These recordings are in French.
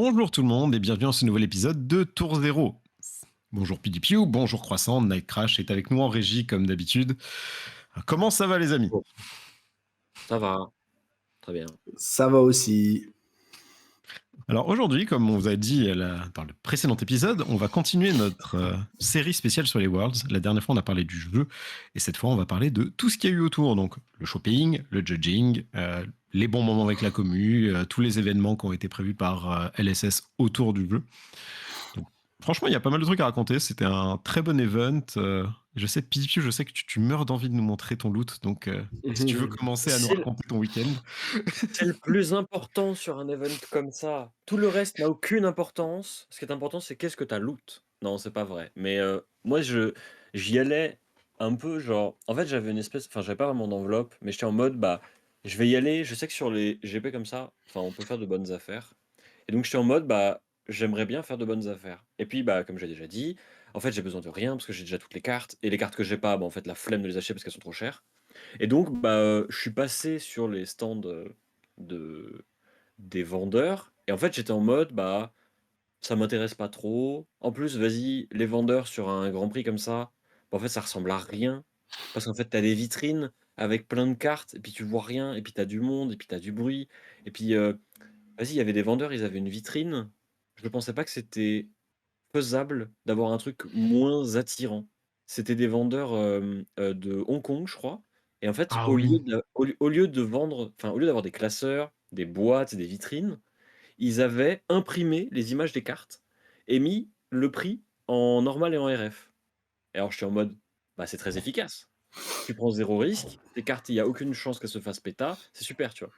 Bonjour tout le monde et bienvenue dans ce nouvel épisode de Tour Zéro. Bonjour PDPU, bonjour Croissant, Night Crash est avec nous en régie comme d'habitude. Comment ça va les amis? Bon, ça va, très bien. Ça va aussi. Alors aujourd'hui, comme on vous a dit dans le précédent épisode, on va continuer notre série spéciale sur les Worlds. La dernière fois on a parlé du jeu et cette fois on va parler de tout ce qu'il y a eu autour. Donc le shopping, le judging, les bons moments avec la commu, tous les événements qui ont été prévus par LSS autour du jeu. Donc, franchement, il y a pas mal de trucs à raconter. C'était un très bon event. Je sais, Pipiu, je sais que tu meurs d'envie de nous montrer ton loot. Donc, si tu veux commencer à nous C'est le raconter ton week-end. c'est le plus important sur un event comme ça. Tout le reste n'a aucune importance. Ce qui est important, c'est qu'est-ce que tu as loot? Non, c'est pas vrai. Mais moi, j'y allais un peu genre en fait, j'avais une espèce j'avais pas vraiment d'enveloppe, mais j'étais en mode, bah, je vais y aller. Je sais que sur les GP comme ça, on peut faire de bonnes affaires et donc j'étais en mode, bah, j'aimerais bien faire de bonnes affaires et puis, bah, comme j'ai déjà dit, en fait, j'ai besoin de rien parce que j'ai déjà toutes les cartes et les cartes que j'ai pas, bah, en fait, la flemme de les acheter parce qu'elles sont trop chères. Et donc, bah, je suis passé sur les stands, de des vendeurs et en fait, j'étais en mode, bah, ça m'intéresse pas trop. En plus, vas-y, les vendeurs sur un grand prix comme ça, bah, en fait, ça ressemble à rien. Parce qu'en fait, tu as des vitrines avec plein de cartes et puis tu vois rien et puis tu as du monde et puis tu as du bruit et puis, vas-y, il y avait des vendeurs, ils avaient une vitrine. Je ne pensais pas que c'était faisable d'avoir un truc moins attirant. C'était des vendeurs, de Hong Kong, je crois et en fait, Ah oui. au lieu de vendre au lieu d'avoir des classeurs, des boîtes, des vitrines, ils avaient imprimé les images des cartes et mis le prix en normal et en RF. Et alors, je suis en mode: «Bah, c'est très efficace. Tu prends zéro risque, tes cartes, il y a aucune chance qu'elles se fassent péta, c'est super», tu vois?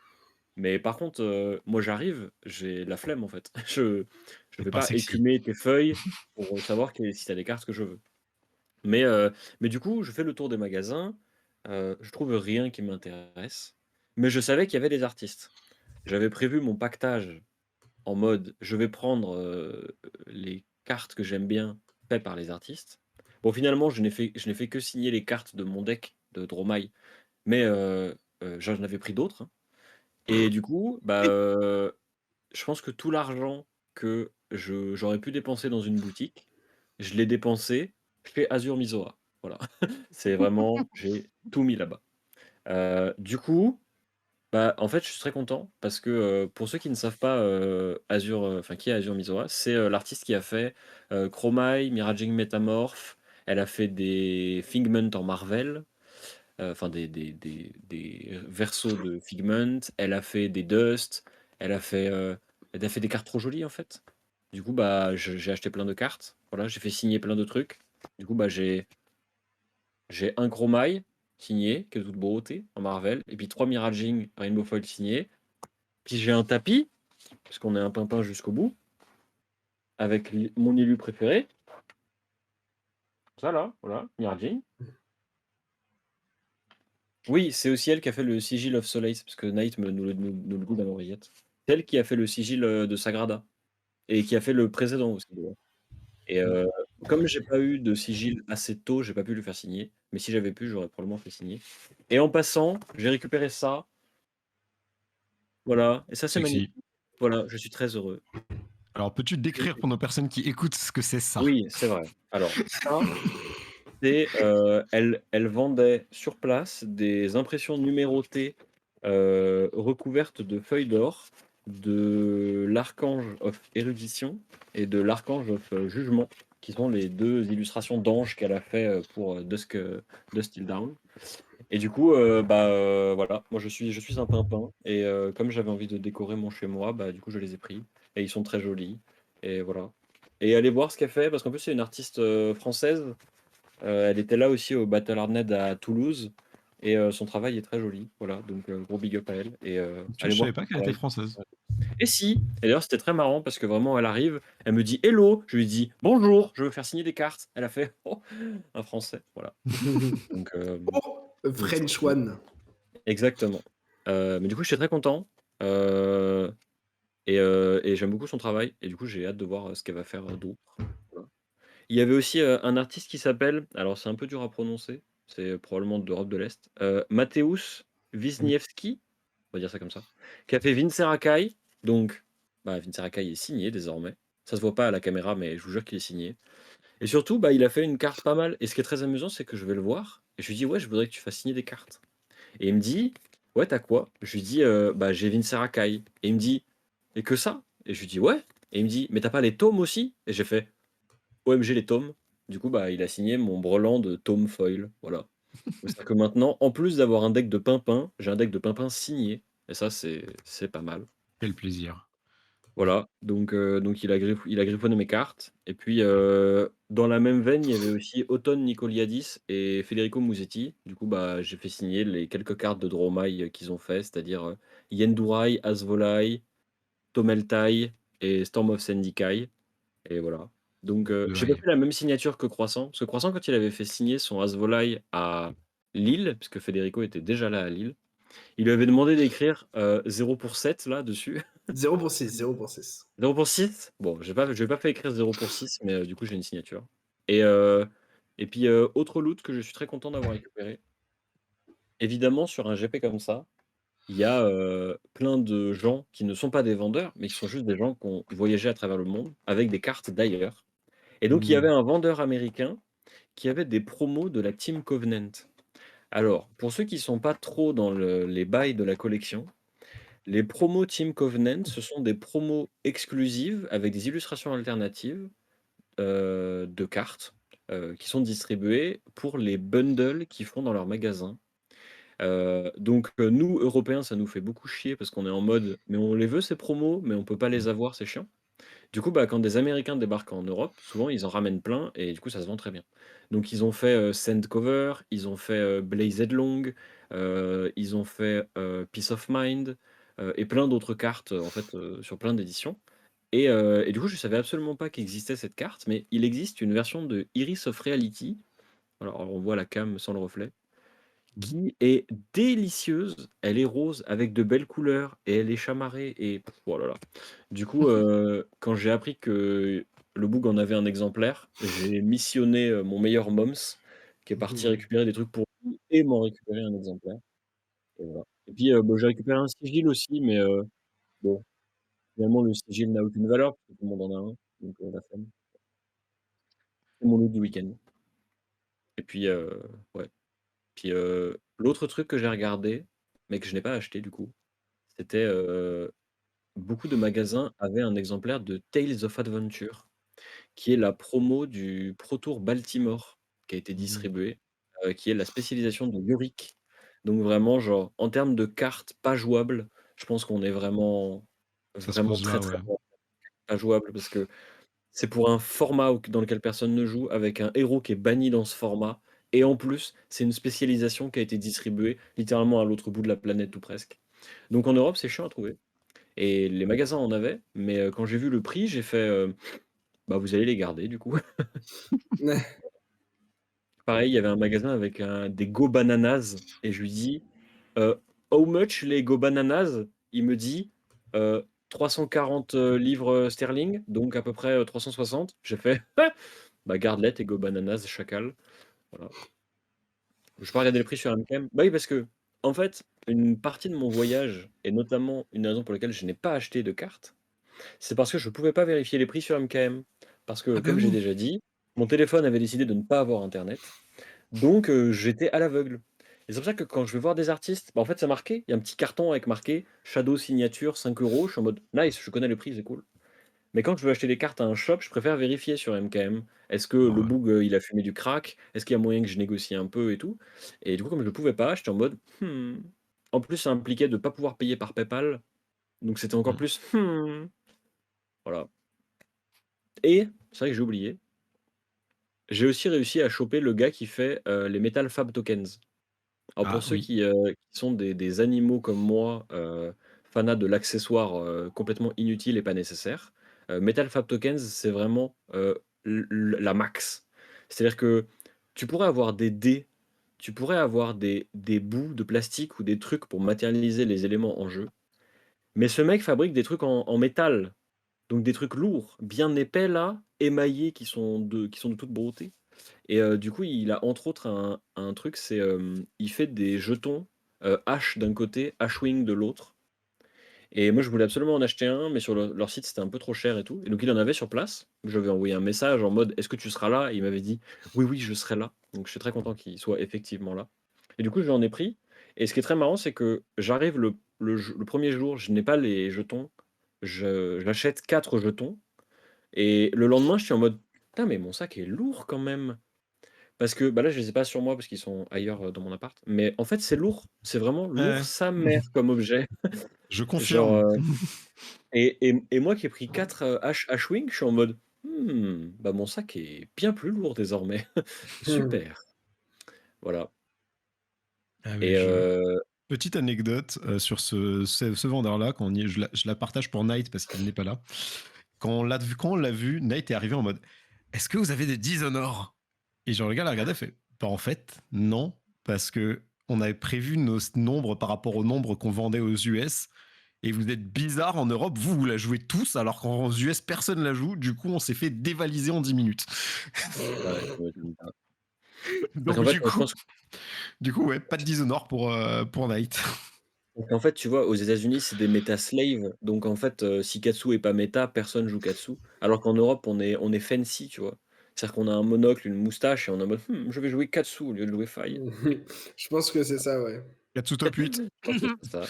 Mais par contre, moi j'arrive, j'ai la flemme en fait. Je C'est vais pas pas sexy. écumer tes feuilles pour, savoir si tu as les cartes que je veux. Mais, mais du coup, je fais le tour des magasins, je trouve rien qui m'intéresse, mais je savais qu'il y avait des artistes. J'avais prévu mon pactage en mode: je vais prendre, les cartes que j'aime bien faites par les artistes. Bon finalement, je n'ai fait que signer les cartes de mon deck de Dromai, mais, j'en avais pris d'autres, hein et du coup, bah, je pense que tout l'argent que j'aurais pu dépenser dans une boutique, je l'ai dépensé chez Azur Misoa. Voilà. C'est vraiment j'ai tout mis là-bas. Du coup, bah, en fait, je suis très content parce que, pour ceux qui ne savent pas, Azur, qui est Azur Misoa, c'est, l'artiste qui a fait, Chromai, Miraging Metamorph. Elle a fait des Figment en Marvel, des versos de Figment. Elle a fait des Dust. Elle a fait, elle a fait des cartes trop jolies, en fait. Du coup, bah, j'ai acheté plein de cartes. Voilà, j'ai fait signer plein de trucs. Du coup, bah, j'ai un Chromai signé, qui est de toute beauté, en Marvel, et puis 3 Miraging Rainbow Foil signés. Puis j'ai un tapis, parce qu'on est un pimpin jusqu'au bout, avec mon élu préféré. Ça là, voilà, Miraging. Oui, c'est aussi elle qui a fait le Sigil of Solace, parce que Knight nous le goûte à l'oreillette. C'est elle qui a fait le sigil de Sagrada, et qui a fait le précédent aussi, d'ailleurs. Et comme j'ai pas eu de sigil assez tôt, j'ai pas pu le faire signer. Mais si j'avais pu, j'aurais probablement fait signer. Et en passant, j'ai récupéré ça. Voilà, et ça c'est magnifique. Sexy. Voilà, je suis très heureux. Alors, peux-tu décrire pour nos personnes qui écoutent ce que c'est ça? Oui, c'est vrai. Alors ça, c'est, elle vendait sur place des impressions numérotées, recouvertes de feuilles d'or, de l'Archange of Érudition et de l'Archange of Jugement, qui sont les 2 illustrations d'anges qu'elle a fait, pour, Dusk Till Dawn et du coup, bah, voilà, moi je suis un pimpin et comme j'avais envie de décorer mon chez moi, bah, du coup je les ai pris et ils sont très jolis et voilà et allez voir ce qu'elle fait parce qu'en plus c'est une artiste, française. Elle était là aussi au Battle Hardnet à Toulouse et son travail est très joli. Voilà, donc gros big up à elle et Je allez voir savais pas son qu'elle était travail. française. Ouais. Et si, et d'ailleurs c'était très marrant parce que vraiment elle arrive, elle me dit: «Hello», je lui dis: «Bonjour, je veux faire signer des cartes». Elle a fait: «Oh, un français», voilà. Donc Oh, donc c'est French cool. One. Exactement. Mais du coup j'étais très content, heu et j'aime beaucoup son travail et du coup j'ai hâte de voir, ce qu'elle va faire, d'autre. Voilà. Il y avait aussi, un artiste qui s'appelle alors c'est un peu dur à prononcer, c'est probablement d'Europe de l'Est, Mateusz Wisniewski, on va dire ça comme ça, qui a fait Vinceracai, donc Bah, Vince Rakai est signé désormais. Ça se voit pas à la caméra, mais je vous jure qu'il est signé. Et surtout, bah, il a fait une carte pas mal. Et ce qui est très amusant, c'est que je vais le voir et je lui dis: «Ouais, je voudrais que tu fasses signer des cartes». Et il me dit: «Ouais, t'as quoi?» Je lui dis: Bah, j'ai Vince Rakai». Et il me dit: «Et que ça?» Et je lui dis: «Ouais». Et il me dit: «Mais t'as pas les tomes aussi?» Et j'ai fait: «OMG les tomes». Du coup, bah, il a signé mon brelan de tome foil, voilà. C'est-à-dire que maintenant, en plus d'avoir un deck de Pimpin, j'ai un deck de Pimpin signé et ça, c'est pas mal. Quel plaisir. Voilà, donc il a griffonné mes cartes et puis, dans la même veine, il y avait aussi Othon Nicoliadis et Federico Musetti. Du coup, bah, j'ai fait signer les quelques cartes de Dromai, qu'ils ont fait, c'est-à-dire, Yendurai, Azvolai, Tomeltai et Storm of Sendikai et voilà. Donc, j'ai pas Ouais. fait la même signature que Croissant, parce que Croissant, quand il avait fait signer son Azvolai à Lille, puisque Federico était déjà là à Lille, il lui avait demandé d'écrire, 0 pour 7 là, dessus. 0 pour 6, 0 pour 6. 0 pour 6? Bon, je vais pas fait écrire 0 pour 6, mais du coup, j'ai une signature et et puis, autre loot que je suis très content d'avoir récupéré. Évidemment, sur un GP comme ça, il y a, plein de gens qui ne sont pas des vendeurs, mais qui sont juste des gens qui ont voyagé à travers le monde avec des cartes d'ailleurs et donc il y avait Mmh. un vendeur américain qui avait des promos de la Team Covenant. Alors, pour ceux qui sont pas trop dans les bails de la collection, les promos Team Covenant, ce sont des promos exclusives avec des illustrations alternatives de cartes, qui sont distribuées pour les bundles qu'ils font dans leurs magasins. Donc, nous, Européens, ça nous fait beaucoup chier parce qu'on est en mode: «Mais on les veut ces promos, mais on peut pas les avoir, c'est chiant». Du coup, bah, quand des Américains débarquent en Europe, souvent ils en ramènent plein et du coup ça se vend très bien. Donc ils ont fait, Sandcover, ils ont fait, Blazed Long, ils ont fait, Peace of Mind, et plein d'autres cartes, en fait, sur plein d'éditions. Et du coup, je savais absolument pas qu'existait cette carte, mais il existe une version de Iris of Reality, alors on voit la cam sans le reflet, Mmh. qui est délicieuse. Elle est rose avec de belles couleurs et elle est chamarrée et oh là là. Du coup, quand j'ai appris que le Boug en avait un exemplaire, j'ai missionné, mon meilleur moms qui est parti récupérer des trucs pour lui et m'en récupérer un exemplaire et voilà. Et puis, bah, j'ai récupéré un sigil aussi, mais, bon, finalement le sigil n'a aucune valeur parce que tout le monde en a un, donc, la flemme. C'est mon loot du week-end. Et puis, ouais. Puis, l'autre truc que j'ai regardé, mais que je n'ai pas acheté du coup, c'était, beaucoup de magasins avaient un exemplaire de Tales of Adventure, qui est la promo du Pro Tour Baltimore, qui a été Mmh. distribuée, qui est la spécialisation de Yorick. Donc vraiment, genre, en termes de cartes pas jouables, je pense qu'on est vraiment, Ça se vraiment pose très, là, très ouais. bas. Pas jouable parce que c'est pour un format dans lequel personne ne joue, avec un héros qui est banni dans ce format et en plus, c'est une spécialisation qui a été distribuée littéralement à l'autre bout de la planète ou presque. Donc en Europe, c'est chiant à trouver et les magasins en avaient, mais quand j'ai vu le prix, j'ai fait, «Bah, vous allez les garder du coup». Pareil, il y avait un magasin avec des Go Bananas et je lui dis, «How much les Go Bananas?» Il me dit, heu, 340 livres sterling, donc à peu près, 360. J'ai fait: «Bah, garde-les tes Go Bananas, chacal». Voilà. J'ai pas regardé le prix sur Amcam. Bah oui, parce que en fait, une partie de mon voyage et notamment une raison pour laquelle je n'ai pas acheté de carte, c'est parce que je pouvais pas vérifier les prix sur MKM. Parce que Ah bah comme j'ai oui! déjà dit, mon téléphone avait décidé de ne pas avoir internet. Donc, j'étais à l'aveugle et c'est pour ça que quand je vais voir des artistes, bah, en fait, c'est marqué, il y a un petit carton avec marqué Shadow signature 5 €. Je suis en mode: «Nice, je connais le prix, c'est cool». Mais quand je veux acheter des cartes à un shop, je préfère vérifier sur MKM. Est-ce que le Ouais. boug, il a fumé du crack? Est-ce qu'il y a moyen que je négocie un peu et tout? Et du coup, comme je ne pouvais pas, j'étais en mode: «Mmh». En plus, ça impliquait de ne pas pouvoir payer par PayPal, donc c'était encore Mmh. plus: «Mmh». Voilà. Et c'est vrai que j'ai oublié, j'ai aussi réussi à choper le gars qui fait, les Metal Fab Tokens. Alors Ah pour ceux oui. qui sont des animaux comme moi, fanats de l'accessoire, complètement inutile et pas nécessaire, Metal Fab Tokens, c'est vraiment, la max. C'est-à-dire que tu pourrais avoir des dés, tu pourrais avoir des bouts de plastique ou des trucs pour matérialiser les éléments en jeu, mais ce mec fabrique des trucs en métal, donc des trucs lourds, bien épais là, émaillés qui sont de toute beauté. Et du coup, il a entre autres un truc, il fait des jetons, H d'un côté, H-Wing de l'autre Et moi, je voulais absolument en acheter un, mais sur leur site, c'était un peu trop cher et tout. Et donc, il en avait sur place. Je lui avais envoyé un message en mode: «Est-ce que tu seras là?» Et il m'avait dit: «Oui, oui, je serai là». Donc, je suis très content qu'il soit effectivement là. Et du coup, j'en ai pris. Et ce qui est très marrant, c'est que j'arrive le premier jour, je n'ai pas les jetons. J'achète 4 jetons. Et le lendemain, je suis en mode: «Putain, mais mon sac est lourd quand même». Parce que bah là, je les ai pas sur moi parce qu'ils sont ailleurs dans mon appart. Mais en fait, c'est lourd. C'est vraiment lourd Ouais, sa mère comme objet. je Genre, confirme. et moi qui ai pris 4 H-Wing, je suis en mode: bah mon sac est bien plus lourd désormais. Super. Voilà. Ah ouais, Et petite anecdote sur ce vendeur-là, je la partage pour Knight parce qu'il n'est pas là. Quand on l'a vu, Knight est arrivé en mode: Est-ce que vous avez des Dishonored? Et genre, le gars l'a regardé et fait: Bah, en fait, non, parce que on avait prévu nos nombres par rapport au nombre qu'on vendait aux US. Et vous êtes bizarre en Europe, vous la jouez tous, alors qu'en US, personne la joue. Du coup, on s'est fait dévaliser en 10 minutes. ouais, tu m'étonnes pas. Parce Donc, qu'en fait, moi, je pense ouais, pas de Dishonored pour Knight. qu'en fait, tu vois, aux États-Unis, c'est des méta slaves. Donc en fait, si Katsu est pas méta, personne joue Katsu. Alors qu'en Europe, on est fancy, tu vois. C'est-à-dire qu'on a un monocle, une moustache et on est en mode: je vais jouer Katsu au lieu de jouer Faille. Je pense que c'est ça, ouais. Katsu top 8. Je pense que c'est ça,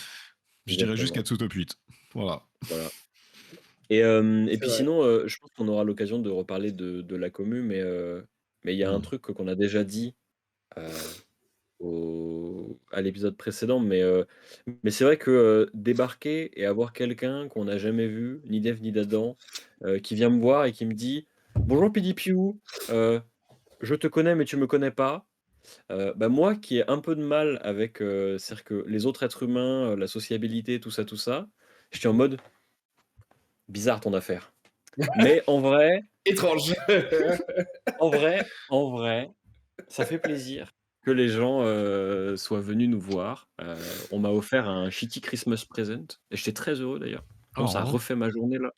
Je dirais juste exactement. Katsu top 8. Voilà. Voilà. Et C'est puis vrai. sinon, je pense qu'on aura l'occasion de reparler de la commu, mais il y a un truc qu'on a déjà dit à l'épisode précédent, mais c'est vrai que débarquer et avoir quelqu'un qu'on n'a jamais vu, ni d'Ève ni d'Adam, qui vient me voir et qui me dit: «Bonjour PDPU, je te connais mais tu me connais pas». Bah, moi qui ai un peu de mal avec, c'est-à-dire que les autres êtres humains, la sociabilité, tout ça, j'étais en mode: «Bizarre ton affaire». Mais Étrange. en vrai, ça fait plaisir que les gens, soient venus nous voir. On m'a offert un shitty Christmas present et j'étais très heureux d'ailleurs. Comme ça a Oh, refait ma journée là.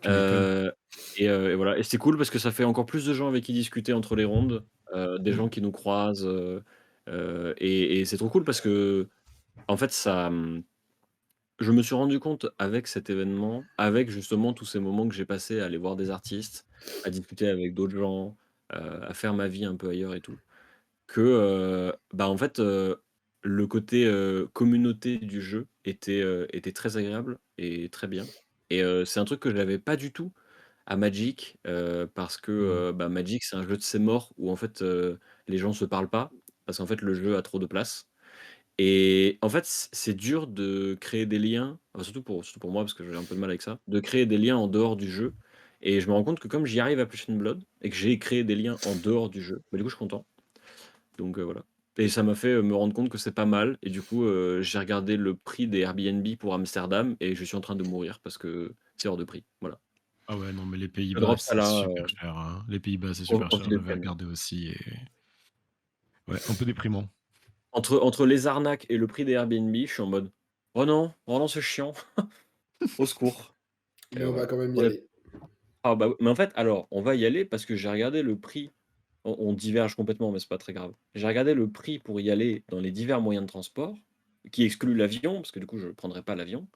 tu m'étonnes. Heu et voilà et c'est cool parce que ça fait encore plus de gens avec qui discuter entre les rondes, des Mm. gens qui nous croisent, et c'est trop cool parce qu'en fait je me suis rendu compte avec cet événement, avec justement tous ces moments que j'ai passés à aller voir des artistes, à discuter avec d'autres gens, à faire ma vie un peu ailleurs et tout, que, bah, en fait, le côté, communauté du jeu était très agréable et très bien et c'est un truc que je n'avais pas du tout à Magic, parce que, Mm. bah, Magic, c'est un jeu de c'est mort où en fait, les gens se parlent pas, parce qu'en fait, le jeu a trop de place et en fait, c'est dur de créer des liens, enfin, surtout pour moi parce que j'ai un peu de mal avec ça, de créer des liens en dehors du jeu et je me rends compte que comme j'y arrive à Flesh and Blood et que j'ai créé des liens en dehors du jeu, bah, du coup, je suis content. Donc voilà et ça m'a fait, me rendre compte que c'est pas mal et du coup, j'ai regardé le prix des Airbnb pour Amsterdam et je suis en train de mourir parce que c'est hors de prix. Voilà. Ah ouais, non, mais les Je Pays-Bas, drop ça c'est là, super cher, hein. Les Pays-Bas, c'est en super en cher. filet de J'avais camion. regardé aussi. Et... Ouais, un peu déprimant. Entre les arnaques et le prix des Airbnb, je suis en mode: oh non, c'est chiant, au secours» et Mais on va voilà. quand même y On est aller. ah bah, mais en fait, alors, on va y aller parce que j'ai regardé le prix. On diverge complètement, mais c'est pas très grave. J'ai regardé le prix pour y aller dans les divers moyens de transport, qui exclut l'avion, parce que du coup, je ne prendrai pas l'avion.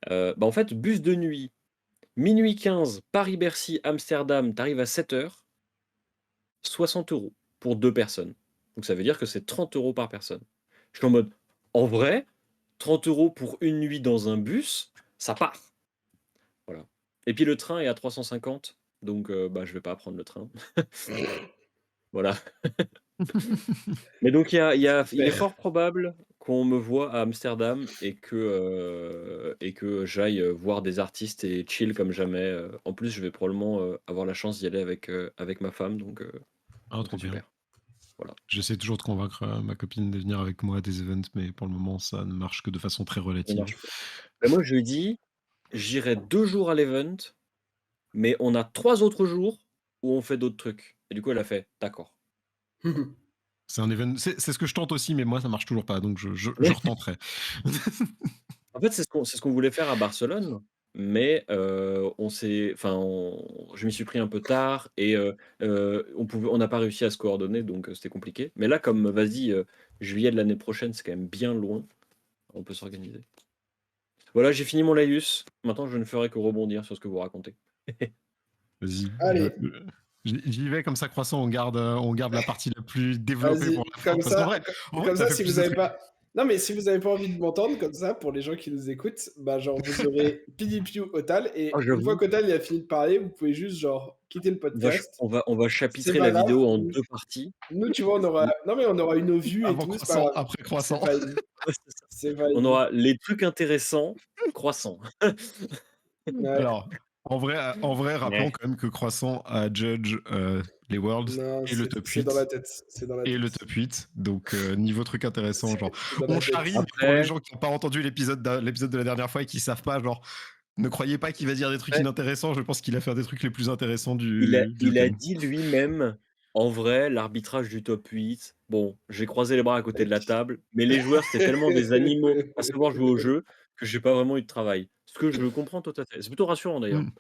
Bah, en fait, bus de nuit, minuit 15, Paris-Bercy, Amsterdam, tu arrives à 7 heures, 60 € pour 2 personnes. Donc ça veut dire que c'est 30 € par personne. Je suis en mode, en vrai, 30 € pour une nuit dans un bus, ça part. Voilà. Et puis le train est à 350, donc bah, je vais pas prendre le train. Voilà. Mais donc il est Super. fort probable qu'on me voit à Amsterdam et que j'aille, voir des artistes et chill comme jamais, en plus, je vais probablement, avoir la chance d'y aller avec ma femme Ah, donc c'est trop bien. super. Voilà. J'essaie toujours de convaincre ma copine de venir avec moi à des events, mais pour le moment, ça ne marche que de façon très Ça relative. marche pas. Bah, moi, je lui ai dit: «J'irai 2 jours à l'event, mais on a 3 autres jours où on fait d'autres trucs» et du coup, elle a fait: «D'accord». C'est un event, c'est ce que je tente aussi, mais moi, ça marche toujours pas, donc je retenterai. En fait, c'est ce qu'on voulait faire à Barcelone, mais je m'y suis pris un peu tard et on n'a pas réussi à se coordonner, donc c'était compliqué. Mais là, comme vas-y, juillet de l'année prochaine, c'est quand même bien loin, on peut s'organiser. Voilà, j'ai fini mon laïus. Maintenant, je ne ferai que rebondir sur ce que vous racontez. Vas-y. Allez. J'y vais comme ça, Croissant, on garde la partie la plus développée pour Vas-y, la fin. comme Parce qu'en ça, vrai, comme ça ça, fait si plus vous de avez trucs. pas. Non, mais si vous avez pas envie de m'entendre, comme ça, pour les gens qui nous écoutent, bah, genre, vous aurez PDPU Otal, et Ah, une fois j'avoue. qu'Otal il a fini de parler, vous pouvez juste, genre, quitter le podcast. On va C'est chapitrer pas la grave. vidéo en 2 parties. Nous, tu vois, on aura. Non, mais on aura une vue et Avant tout, c'est pas Croissant, grave. après C'est Croissant. fine. Ouais, c'est ça. C'est On fine. aura les trucs intéressants, croissants. Ouais. Alors, en vrai, rappelons Ouais. quand même que Croissant a judge les Worlds Non, et le top c'est 8. dans la tête. C'est dans la Et tête. le top 8. Donc, niveau truc intéressant, genre, C'est dans la on tête. charrie, mais pour Après- les gens qui n'ont pas entendu l'épisode de la dernière fois et qui savent pas, genre, ne croyez pas qu'il va dire des trucs Ouais. inintéressants. Je pense qu'il a fait un des trucs les plus intéressants du Il a week-end. dit lui-même, en vrai, l'arbitrage du top 8, bon, j'ai croisé les bras à côté de la table, mais les joueurs, c'était tellement des animaux à savoir jouer au jeu que j'ai pas vraiment eu de travail. Ce que je le comprends tout à fait. C'est plutôt rassurant d'ailleurs. Mm.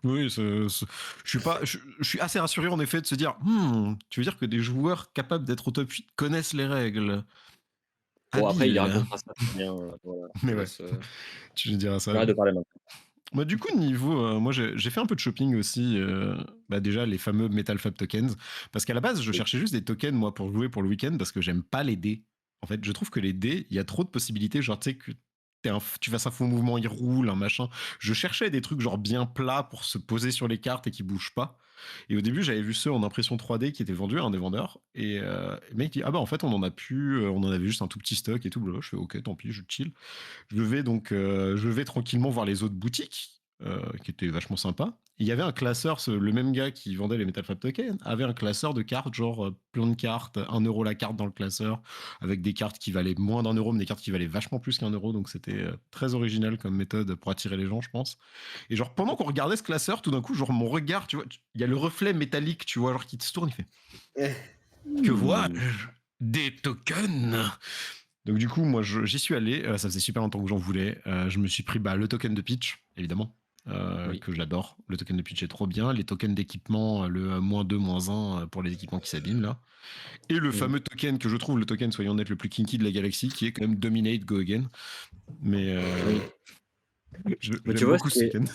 Oui, je suis assez rassuré en effet de se dire, tu veux dire que des joueurs capables d'être au top 8 connaissent les règles. Bon, après, il Habile. racontera ça très bien. Voilà. Mais Je ouais, laisse, tu diras ça. j'arrête de parler maintenant. Moi, du coup, niveau, moi, j'ai fait un peu de shopping aussi. Déjà, les fameux Metal Fab tokens. Parce qu'à la base, je Oui. cherchais juste des tokens, moi, pour jouer pour le week-end, parce que j'aime pas les dés. En fait, je trouve que les dés, il y a trop de possibilités. Genre, tu sais, que tu fasses un faux mouvement, il roule, un machin. Je cherchais des trucs, genre, bien plats pour se poser sur les cartes et qui bougent pas. Et au début, j'avais vu ceux en impression 3D qui étaient vendus à un des vendeurs. Et le mec dit, ah bah, en fait, on en a plus, on en avait juste un tout petit stock et tout. Blablabla. Je fais, ok, tant pis, je chill. Je vais tranquillement voir les autres boutiques, qui étaient vachement sympas. Il y avait un classeur, le même gars qui vendait les Metal Fab Tokens, avait un classeur de cartes, genre plein de cartes, 1 € la carte dans le classeur, avec des cartes qui valaient moins d'1 € mais des cartes qui valaient vachement plus qu'1 €. Donc c'était très original comme méthode pour attirer les gens, je pense. Et genre, pendant qu'on regardait ce classeur, tout d'un coup, genre, mon regard, tu vois, il y a le reflet métallique, tu vois, genre, qui se tourne, il fait, que vois-je? Des tokens. Donc du coup, moi, j'y suis allé. Ça faisait super longtemps que j'en voulais. Je me suis pris le token de pitch, évidemment, Oui. que j'adore. Le token de pitch est trop bien. Les tokens d'équipement, le -2, -1 pour les équipements qui s'abîment, là. Et le fameux token que je trouve, le token, soyons honnêtes, le plus kinky de la galaxie, qui est quand même Dominate Go Again. Mais Mais j'aime tu vois, beaucoup ce token.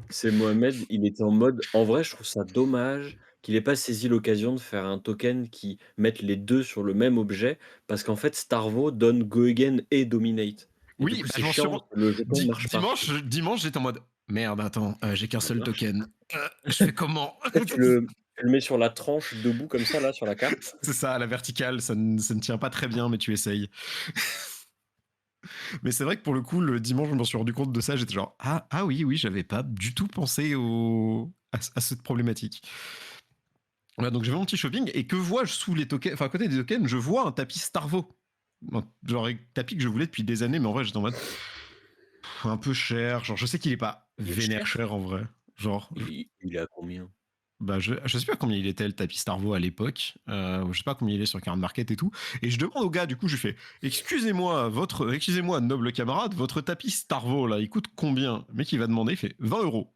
c'est Mohamed, il était en mode, en vrai, je trouve ça dommage qu'il ait pas saisi l'occasion de faire un token qui mette les 2 sur le même objet, parce qu'en fait, Starvo donne Go Again et Dominate. Et du Oui, coup, bah, c'est je m'en suis chiant, parce que le jeton ne marche pas. dimanche, j'étais en mode merde, attends, j'ai qu'un Ça seul marche. token. Je fais comment? En fait, tu le mets sur la tranche debout comme ça, là, sur la carte. C'est ça, à la verticale, ça ne tient pas très bien, mais tu essayes. Mais c'est vrai que pour le coup, le dimanche, je me suis rendu compte de ça. J'étais genre, ah oui, j'avais pas du tout pensé à cette problématique. Voilà, donc j'ai fait mon petit shopping et que vois-je sous les tokens, enfin à côté des tokens, je vois un tapis Starvo. Genre un tapis que je voulais depuis des années, mais en vrai, j'étais en mode un peu cher. Genre, je sais qu'il est pas Il est vénère cher. cher en vrai. Genre, Il est à combien? je sais pas combien il était le tapis Starvo à l'époque. Je sais pas combien il est sur Card Market et tout. Et je demande au gars, du coup, je lui fais excusez-moi, noble camarade, votre tapis Starvo là, il coûte combien? Le mec, il va demander, il fait 20 €.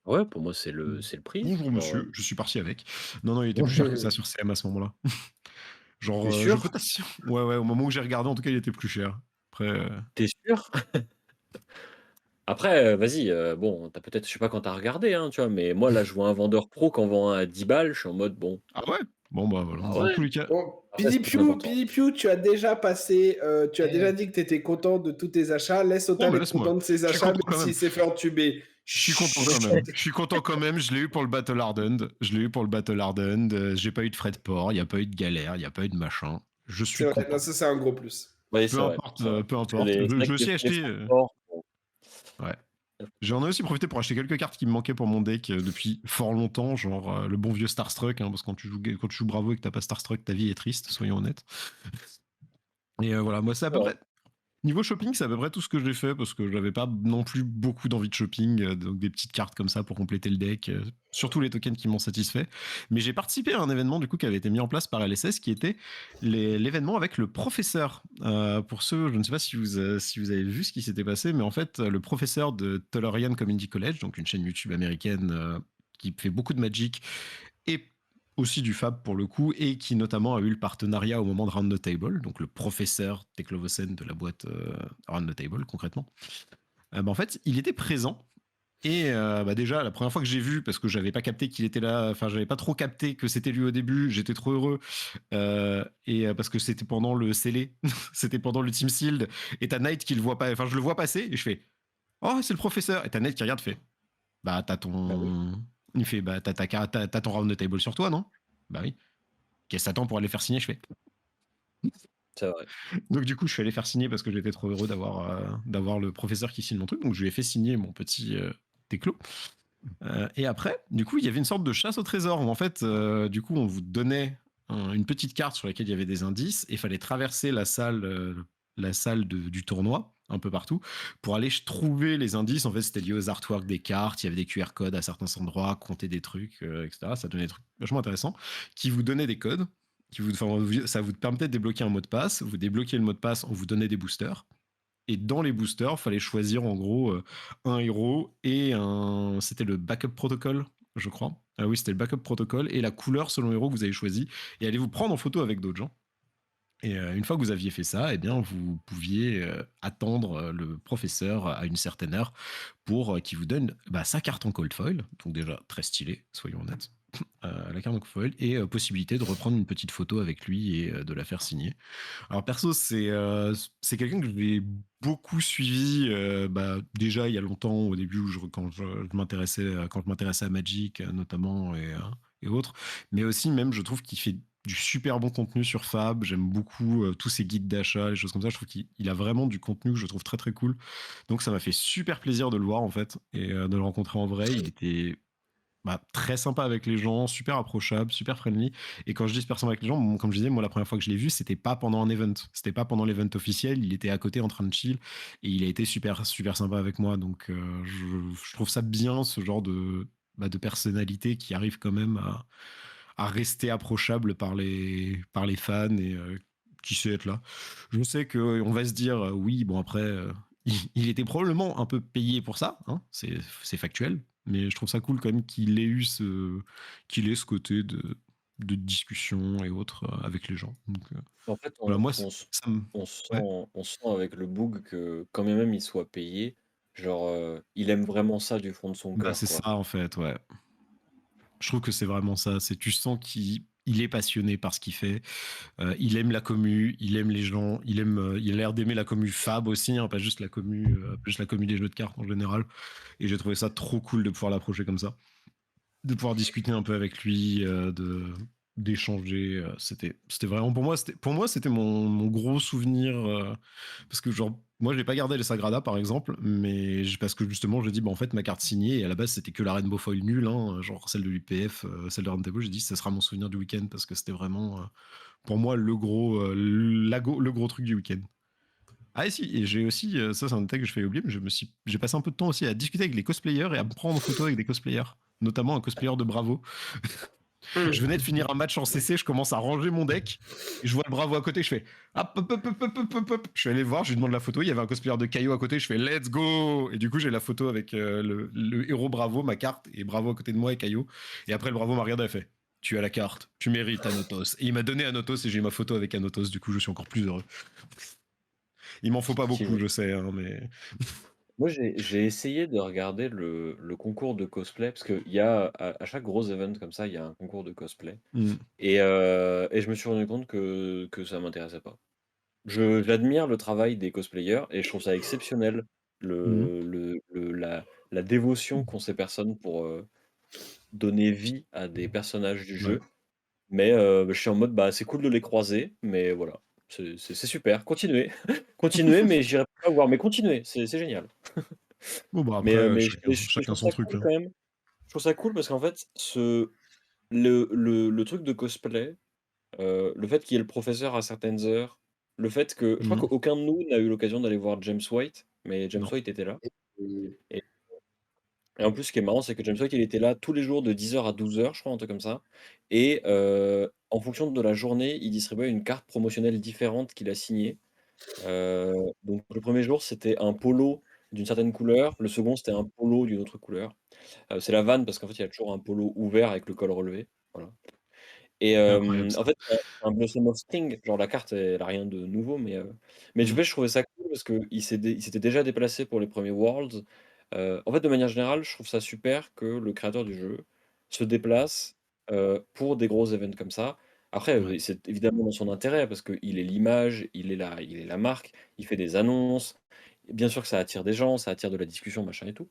Ouais, pour moi, c'est le prix. Bonjour Genre, monsieur, je suis parti avec. Non, il était plus cher que ça sur CM à ce moment-là. Genre, tu es je sûr? peux t'assurer. Ouais, au moment où j'ai regardé, en tout cas, il était plus cher. Après, Tu es sûr? Après, vas-y, bon, tu as peut-être, je sais pas quand tu as regardé, hein, tu vois? Mais moi, là, je vois un vendeur pro qui en vend un à 10 balles, je suis en mode: «Bon, ah ouais? Bon, bah voilà. ah Dans ouais?» tous les cas, Bon, Après, c'est pas important. PDPU, tu as déjà passé, tu as déjà dit que tu étais content de tous tes achats. Laisse bon, Otal bah être laisse-moi. content de ses Je suis achats, content même quand même. s'il s'est fait entuber. Je suis content quand même. Je suis content quand même. Je l'ai eu pour le Battle Hardened. J'ai pas eu de frais de port. Il n'y a pas eu de galère. Il n'y a pas eu de machin. Je C'est suis vrai, content. non, ça c'est un gros plus. Oui, Peu c'est vrai, importe. c'est vrai. Peu Parce que importe. c'est vrai Je que aussi les acheté. frais de port, bon, Ouais. J'en ai aussi profité pour acheter quelques cartes qui me manquaient pour mon deck depuis fort longtemps, genre le bon vieux Starstruck, hein, parce que quand tu joues Bravo et que t'as pas Starstruck, ta vie est triste, soyons honnêtes. Et voilà, moi c'est à c'est peu vrai. près. Niveau shopping, c'est à peu près tout ce que j'ai fait parce que j'avais pas non plus beaucoup d'envie de shopping, donc des petites cartes comme ça pour compléter le deck, surtout les tokens qui m'ont satisfait. Mais j'ai participé à un événement du coup qui avait été mis en place par LSS qui était l'événement avec le professeur. Pour ceux, je ne sais pas si vous avez vu ce qui s'était passé, mais en fait, le professeur de Tolarian Community College, donc une chaîne YouTube américaine qui fait beaucoup de Magic et aussi du Fab pour le coup, et qui notamment a eu le partenariat au moment de Round the Table, donc le professeur Teklovosen de la boîte Round the Table concrètement. En fait, il était présent. Et déjà, la première fois que j'ai vu, parce que j'avais pas capté qu'il était là, enfin, j'avais pas trop capté que c'était lui au début, j'étais trop heureux. Parce que c'était pendant le scellé, c'était pendant le Team Sealed, et t'as Knight qui le voit pas, enfin, je le vois passer, et je fais, oh, c'est le professeur. Et t'as Knight qui regarde, fait, bah, t'as Bah oui, ton. Il fait, bah, t'as ton round de table sur toi, non? Bah oui. Qu'est-ce que t'attends pour aller faire signer? Je fais. c'est vrai. Donc, du coup, je suis allé faire signer parce que j'étais trop heureux d'avoir le professeur qui signe mon truc. Donc, je lui ai fait signer mon petit Teclo. Et après, du coup, il y avait une sorte de chasse au trésor où en fait, du coup, on vous donnait une petite carte sur laquelle il y avait des indices et il fallait traverser la salle du tournoi un peu partout pour aller trouver les indices. En fait, c'était lié aux artworks des cartes, il y avait des QR codes à certains endroits, compter des trucs, etc. Ça donnait des trucs vachement intéressants qui vous donnaient des codes. Ça vous permettait de débloquer un mot de passe. Vous débloquiez le mot de passe, on vous donnait des boosters. Et dans les boosters, il fallait choisir en gros un héros et un. C'était le backup protocol, je crois. Ah oui, c'était le backup protocol et la couleur selon le héros que vous avez choisi. Et allez vous prendre en photo avec d'autres gens. Et une fois que vous aviez fait ça, eh bien, vous pouviez attendre le professeur à une certaine heure pour qu'il vous donne sa carte en cold foil. Donc déjà, très stylé, soyons honnêtes. La carte en cold foil et possibilité de reprendre une petite photo avec lui et de la faire signer. Alors perso, c'est quelqu'un que j'ai beaucoup suivi déjà il y a longtemps au début quand je m'intéressais à Magic notamment et autres, mais aussi même je trouve qu'il fait du super bon contenu sur Fab. J'aime beaucoup tous ses guides d'achat, les choses comme ça. Je trouve qu'il a vraiment du contenu que je trouve très très cool. Donc ça m'a fait super plaisir de le voir en fait et de le rencontrer en vrai. Il était très sympa avec les gens, super approchable, super friendly. Et quand je dis super sympa avec les gens, comme je disais, moi la première fois que je l'ai vu, c'était pas pendant un event, c'était pas pendant l'event officiel, il était à côté en train de chill et il a été super super sympa avec moi. Donc je trouve ça bien ce genre de personnalité qui arrive quand même à rester approchable par les fans et qui sait être là. Je sais qu'on va se dire oui, bon après il était probablement un peu payé pour ça, hein, c'est factuel, mais je trouve ça cool quand même qu'il ait ce côté de discussion et autres avec les gens. Donc En fait, voilà, moi ça me ouais, on sent avec le Boog que quand bien même il soit payé, genre, il aime vraiment ça du fond de son cœur, c'est quoi. ça en fait, ouais. Je trouve que c'est vraiment ça, c'est tu sens qu'il est passionné par ce qu'il fait. Il aime la commu, il aime les gens, il a l'air d'aimer la commu Fab aussi, hein, pas juste la commu des jeux de cartes en général. Et j'ai trouvé ça trop cool de pouvoir l'approcher comme ça, de pouvoir discuter un peu avec lui, d'échanger. C'était vraiment pour moi c'était mon gros souvenir parce que genre moi je n'ai pas gardé les Sagrada par exemple, mais parce que justement je dis en fait ma carte signée et à la base c'était que la Rainbow Foil nulle, hein, genre celle de l'UPF, celle de Roundtable. J'ai dit ça sera mon souvenir du week-end parce que c'était vraiment pour moi le gros truc du week-end. Ah et si, et j'ai aussi, ça c'est un détail que je fais oublier, mais j'ai passé un peu de temps aussi à discuter avec les cosplayers et à me prendre en photo avec des cosplayers, notamment un cosplayer de Bravo. Je venais de finir un match en CC, je commence à ranger mon deck, et je vois le Bravo à côté, je fais hop, hop, hop, hop, hop, hop, hop. Je suis allé voir, je lui demande la photo, il y avait un cosplayer de Caillou à côté, je fais let's go. Et du coup j'ai la photo avec le héros Bravo, ma carte, et Bravo à côté de moi et Caillou. Et après le Bravo m'a regardé et fait tu as la carte, tu mérites Anotos. Et il m'a donné Anotos et j'ai eu ma photo avec Anotos, du coup je suis encore plus heureux. Il m'en faut pas beaucoup, Stylé. je sais, hein, mais. Moi, j'ai essayé de regarder le concours de cosplay parce qu'il y a à chaque gros event comme ça, il y a un concours de cosplay Mm. et je me suis rendu compte que ça m'intéressait pas. J'admire le travail des cosplayers et je trouve ça exceptionnel Mm. la dévotion qu'ont ces personnes pour, donner vie à des personnages du Ouais. jeu. Mais, je suis en mode, bah, c'est cool de les croiser, mais voilà, c'est super, continuez, continuez, mais j'irai pas voir, mais continuez, c'est génial. Bon, bah après, Mais je chacun trouve son ça truc, cool hein. quand même. Je trouve ça cool parce qu'en fait, le truc de cosplay, le fait qu'il y ait le professeur à certaines heures, le fait que je crois Mm. qu'aucun de nous n'a eu l'occasion d'aller voir James White, mais James Non. White était là Et et en plus, ce qui est marrant, c'est que James White, il était là tous les jours de 10 heures à 12 heures, je crois, un truc comme ça et en fonction de la journée, il distribuait une carte promotionnelle différente qu'il a signée. Donc le premier jour, c'était un polo d'une certaine couleur, le second, c'était un polo d'une autre couleur. C'est la vanne parce qu'en fait, il y a toujours un polo ouvert avec le col relevé, voilà Et C'est incroyable en ça. fait, un Blossom of Spring, genre la carte, elle a rien de nouveau, mais Mmh. je trouvais ça cool parce qu'il s'était déjà déplacé pour les premiers Worlds. En fait, de manière générale, je trouve ça super que le créateur du jeu se déplace, pour des gros events comme ça. Après, Ouais. c'est évidemment dans son intérêt parce qu'il est l'image, il est la marque, il fait des annonces. Bien sûr que ça attire des gens, ça attire de la discussion, machin et tout.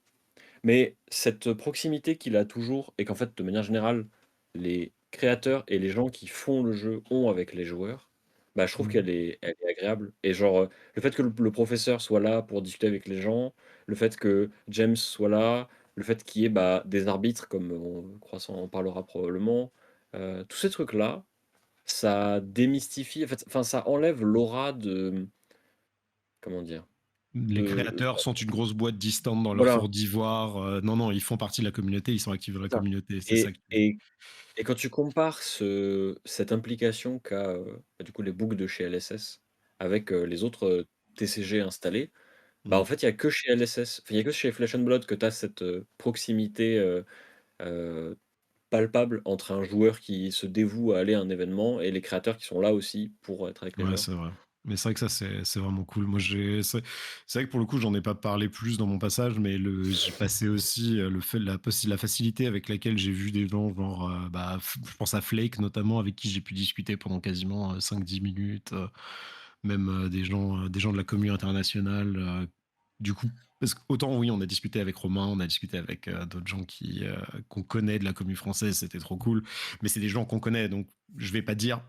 Mais cette proximité qu'il a toujours et qu'en fait, de manière générale, les créateurs et les gens qui font le jeu ont avec les joueurs, bah, je trouve Mmh. elle est agréable. Et genre, le fait que le professeur soit là pour discuter avec les gens, le fait que James soit là, le fait qu'il y ait bah, des arbitres, comme Croissant en parlera probablement, tous ces trucs-là, ça démystifie, en fait, enfin, ça enlève l'aura de, comment dire, Les de, créateurs sont une grosse boîte distante dans leur voilà, tour d'ivoire. Non, non, ils font partie de la communauté, ils sont actifs dans la c'est ça. communauté, c'est ça Et, que tu dis. et Et quand tu compares cette implication qu'a du coup les books de chez LSS avec les autres TCG installés, bah en Mmh. fait il n'y a que chez LSS, enfin il n'y a que chez Flesh and Blood que tu as cette proximité euh, palpable entre un joueur qui se dévoue à aller à un événement et les créateurs qui sont là aussi pour être avec les Ouais, joueurs. c'est vrai. Mais c'est vrai que ça, c'est vraiment cool. Moi, c'est vrai que pour le coup, j'en ai pas parlé plus dans mon passage, mais j'ai passé aussi le fait, la facilité avec laquelle j'ai vu des gens, genre, bah, je pense à Flake notamment, avec qui j'ai pu discuter pendant quasiment 5-10 minutes, même des gens de la communauté internationale. Du coup, parce qu'autant, oui, on a discuté avec Romain, on a discuté avec d'autres gens qu'on connaît de la commu française, c'était trop cool, mais c'est des gens qu'on connaît, donc je vais pas dire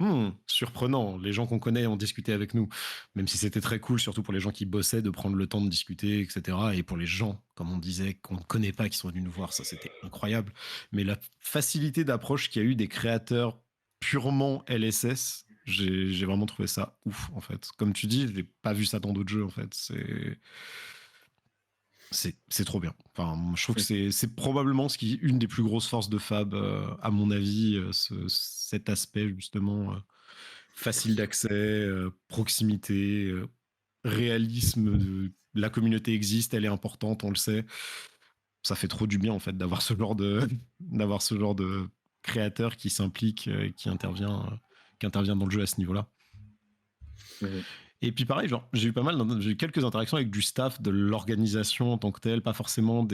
surprenant, les gens qu'on connaît ont discuté avec nous, même si c'était très cool, surtout pour les gens qui bossaient, de prendre le temps de discuter, etc. Et pour les gens, comme on disait, qu'on ne connaît pas, qui sont venus nous voir, ça c'était incroyable. Mais la facilité d'approche qu'il y a eu des créateurs purement LSS, j'ai vraiment trouvé ça ouf, en fait. Comme tu dis, j'ai pas vu ça dans d'autres jeux, en fait. C'est trop bien. Enfin, moi, je trouve que c'est probablement une des plus grosses forces de Fab, à mon avis, cet aspect justement facile d'accès, proximité, réalisme. La communauté existe, elle est importante, on le sait. Ça fait trop du bien en fait d'avoir ce genre de d'avoir ce genre de créateur qui s'implique, qui intervient dans le jeu à ce niveau-là. Mhm. Et puis pareil, genre, j'ai eu quelques interactions avec du staff de l'organisation en tant que telle, pas forcément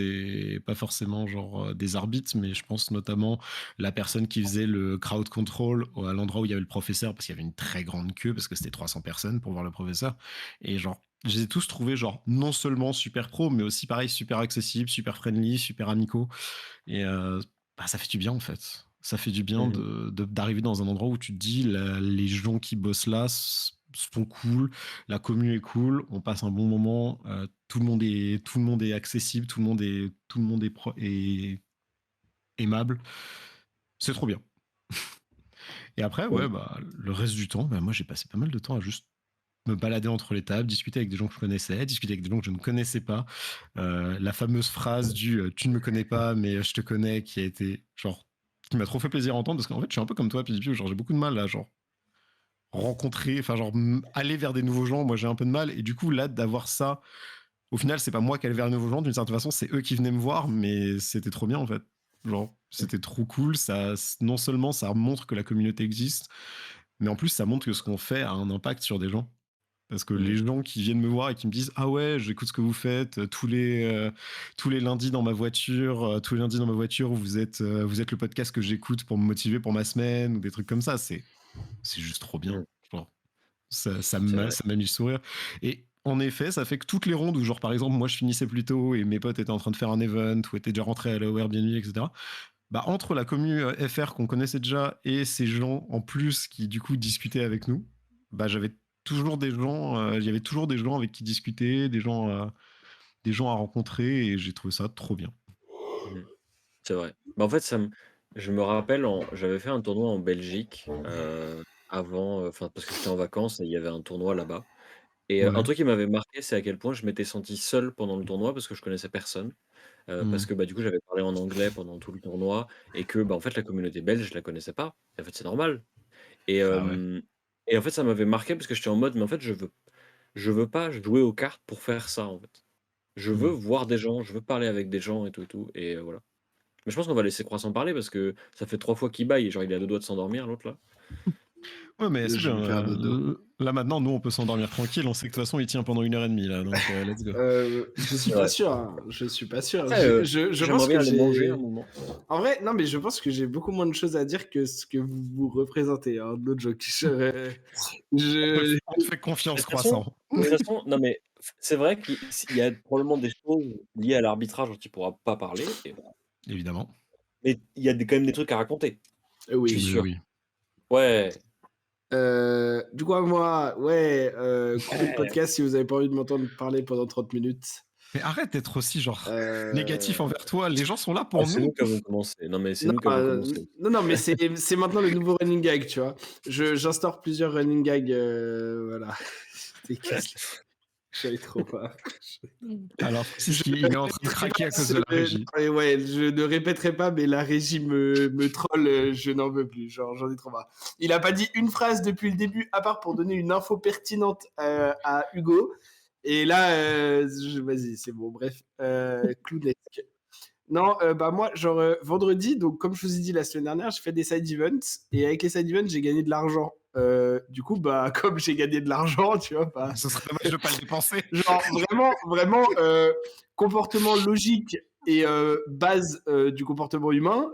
genre des arbitres, mais je pense notamment la personne qui faisait le crowd control à l'endroit où il y avait le professeur, parce qu'il y avait une très grande queue, parce que c'était 300 personnes pour voir le professeur. Et genre, je les ai tous trouvés genre non seulement super pro, mais aussi pareil, super accessibles, super friendly, super amicaux. Et bah, ça fait du bien en fait. Ça fait du bien Mhm. d'arriver dans un endroit où tu te dis les gens qui bossent là sont cool, la commune est cool, on passe un bon moment, tout le monde est accessible, tout le monde est aimable. C'est trop bien. Et après, ouais, Mhm. bah, le reste du temps, bah, moi j'ai passé pas mal de temps à juste me balader entre les tables, discuter avec des gens que je connaissais, discuter avec des gens que je ne connaissais pas. La fameuse phrase du tu ne me connais pas, mais je te connais, qui a été genre qui m'a trop fait plaisir à entendre parce qu'en fait, je suis un peu comme toi, PvP, où genre j'ai beaucoup de mal à genre rencontrer, enfin genre aller vers des nouveaux gens. Moi, j'ai un peu de mal et du coup là d'avoir ça, au final, c'est pas moi qui allais vers les nouveaux gens d'une certaine façon, c'est eux qui venaient me voir, mais c'était trop bien en fait. Genre, c'était trop cool. Ça, non seulement ça montre que la communauté existe, mais en plus ça montre que ce qu'on fait a un impact sur des gens. Parce que les Mhm. gens qui viennent me voir et qui me disent ah ouais, j'écoute ce que vous faites tous les lundis dans ma voiture, tous les lundis dans ma voiture, vous êtes le podcast que j'écoute pour me motiver pour ma semaine ou des trucs comme ça, c'est juste trop bien. Mhm. Genre, C'est vrai. ça m'amuse sourire. Et en effet, ça fait que toutes les rondes où genre par exemple moi je finissais plus tôt et mes potes étaient en train de faire un event ou étaient déjà rentrés à la Airbnb, etc. Bah entre la commu FR qu'on connaissait déjà et ces gens en plus qui du coup discutaient avec nous, bah j'avais toujours des gens, il y avait toujours des gens avec qui discuter, des gens à rencontrer et j'ai trouvé ça trop bien. Mhm. C'est vrai. Bah, en fait, je me rappelle, j'avais fait un tournoi en Belgique avant, enfin parce que j'étais en vacances et il y avait un tournoi là-bas. Et un Ouais. truc qui m'avait marqué, c'est à quel point je m'étais senti seul pendant le tournoi parce que je connaissais personne. Parce Mm. que bah, du coup, j'avais parlé en anglais pendant tout le tournoi et que bah, en fait, la communauté belge, je la connaissais pas. Et en fait, c'est normal. Et, Bah ouais. en fait, ça m'avait marqué parce que j'étais en mode, mais en fait, je veux pas jouer aux cartes pour faire ça, en fait. Je veux Mm. voir des gens, je veux parler avec des gens et tout et tout. Et voilà. Mais je pense qu'on va laisser Croissant parler parce que ça fait 3 fois qu'il baille, genre il est à 2 doigts de s'endormir l'autre là. Ouais, mais c'est Je bien. vais faire dodo. Là maintenant, nous, on peut s'endormir tranquille. On sait que de toute façon, il tient pendant 1h30 là, donc let's go. Je suis C'est pas vrai. sûr, hein. Je suis pas sûr. Après, Je j'aimerais pense bien que aller manger un j'ai. moment. En vrai, non, mais je pense que j'ai beaucoup moins de choses à dire que ce que vous représentez, hein, no joke. Je... On te fait De confiance, toute façon Croissant. de toute façon, non mais c'est vrai qu'il y a probablement des choses liées à l'arbitrage dont il pourra pas parler et Évidemment. mais il y a quand même des trucs à raconter, je suis Oui. sûr. Oui. Ouais. Du coup, moi, ouais, coupez le podcast si vous avez pas envie de m'entendre parler pendant 30 minutes. Mais arrête d'être aussi genre Euh, négatif envers toi. Les gens sont là pour C'est nous nous. qui avons commencé. Non mais c'est Non, nous qui avons commencé. non, mais c'est maintenant le nouveau running gag, tu vois. J'instaure plusieurs running gags, voilà. Dégueulasse. J'avais trop peur. Alors, c'est ce qu'il est en train de craquer à cause de la régie. Ouais, je ne répéterai pas, mais la régie me troll, je n'en veux plus, genre j'en ai trop marre. Il a pas dit une phrase depuis le début, à part pour donner une info pertinente à Hugo. Et là, vas-y, c'est bon, bref, clownesque. Non, bah moi, genre vendredi, donc comme je vous ai dit la semaine dernière, je fais des side events et avec les side events, j'ai gagné de l'argent. Du coup, bah comme j'ai gagné de l'argent, tu vois, bah Ce serait dommage de pas le dépenser. genre vraiment comportement logique et base du comportement humain,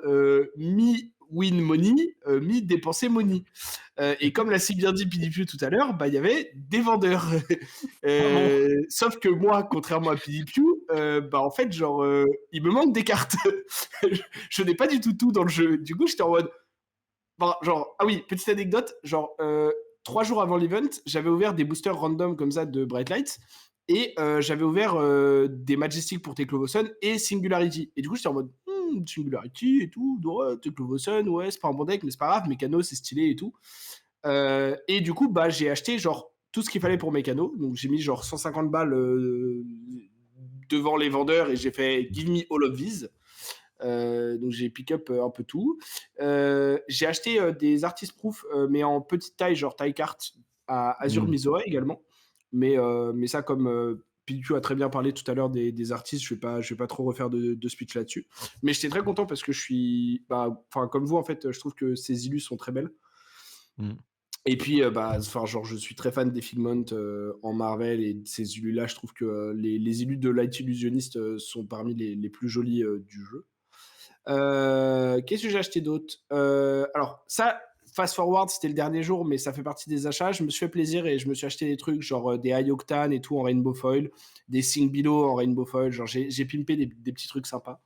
mi win money, mi dépenser money. Et comme l'a si bien dit PDPU tout à l'heure, bah il y avait des vendeurs. Sauf que moi, contrairement à PDPU, bah en fait genre il me manque des cartes. Je n'ai pas du tout dans le jeu. Du coup, j'étais en mode bah, genre ah oui, petite anecdote, genre 3 jours avant l'event, j'avais ouvert des boosters random comme ça de Bright Lights et j'avais ouvert des Majestic pour Teclovoson et Singularity. Et du coup, j'étais en mode Singularity et tout, ouais, Teclovoson, ouais, c'est pas un bon deck, mais c'est pas grave, Mécano, c'est stylé et tout. Et du coup, bah, j'ai acheté genre tout ce qu'il fallait pour Mécano. Donc, j'ai mis genre 150 balles devant les vendeurs et j'ai fait Give me all of these. Donc j'ai pick up un peu tout. J'ai acheté des artist proof, mais en petite taille, genre taille carte, à Azure Mizoa également. Mais ça, comme Pichu a très bien parlé tout à l'heure des artistes, je vais pas trop refaire de speech là-dessus. Mais j'étais très content parce que je suis, bah, comme vous en fait, je trouve que ces illus sont très belles. Et puis, bah, genre, je suis très fan des Figment en Marvel et de ces illus-là. Je trouve que les illus de Light Illusionist sont parmi les plus jolis du jeu. Qu'est-ce que j'ai acheté d'autre Alors, ça, fast forward, c'était le dernier jour, mais ça fait partie des achats. Je me suis fait plaisir et je me suis acheté des trucs genre des High Octane et tout en Rainbow Foil, des Sing Below en Rainbow Foil. Genre, j'ai pimpé des petits trucs sympas.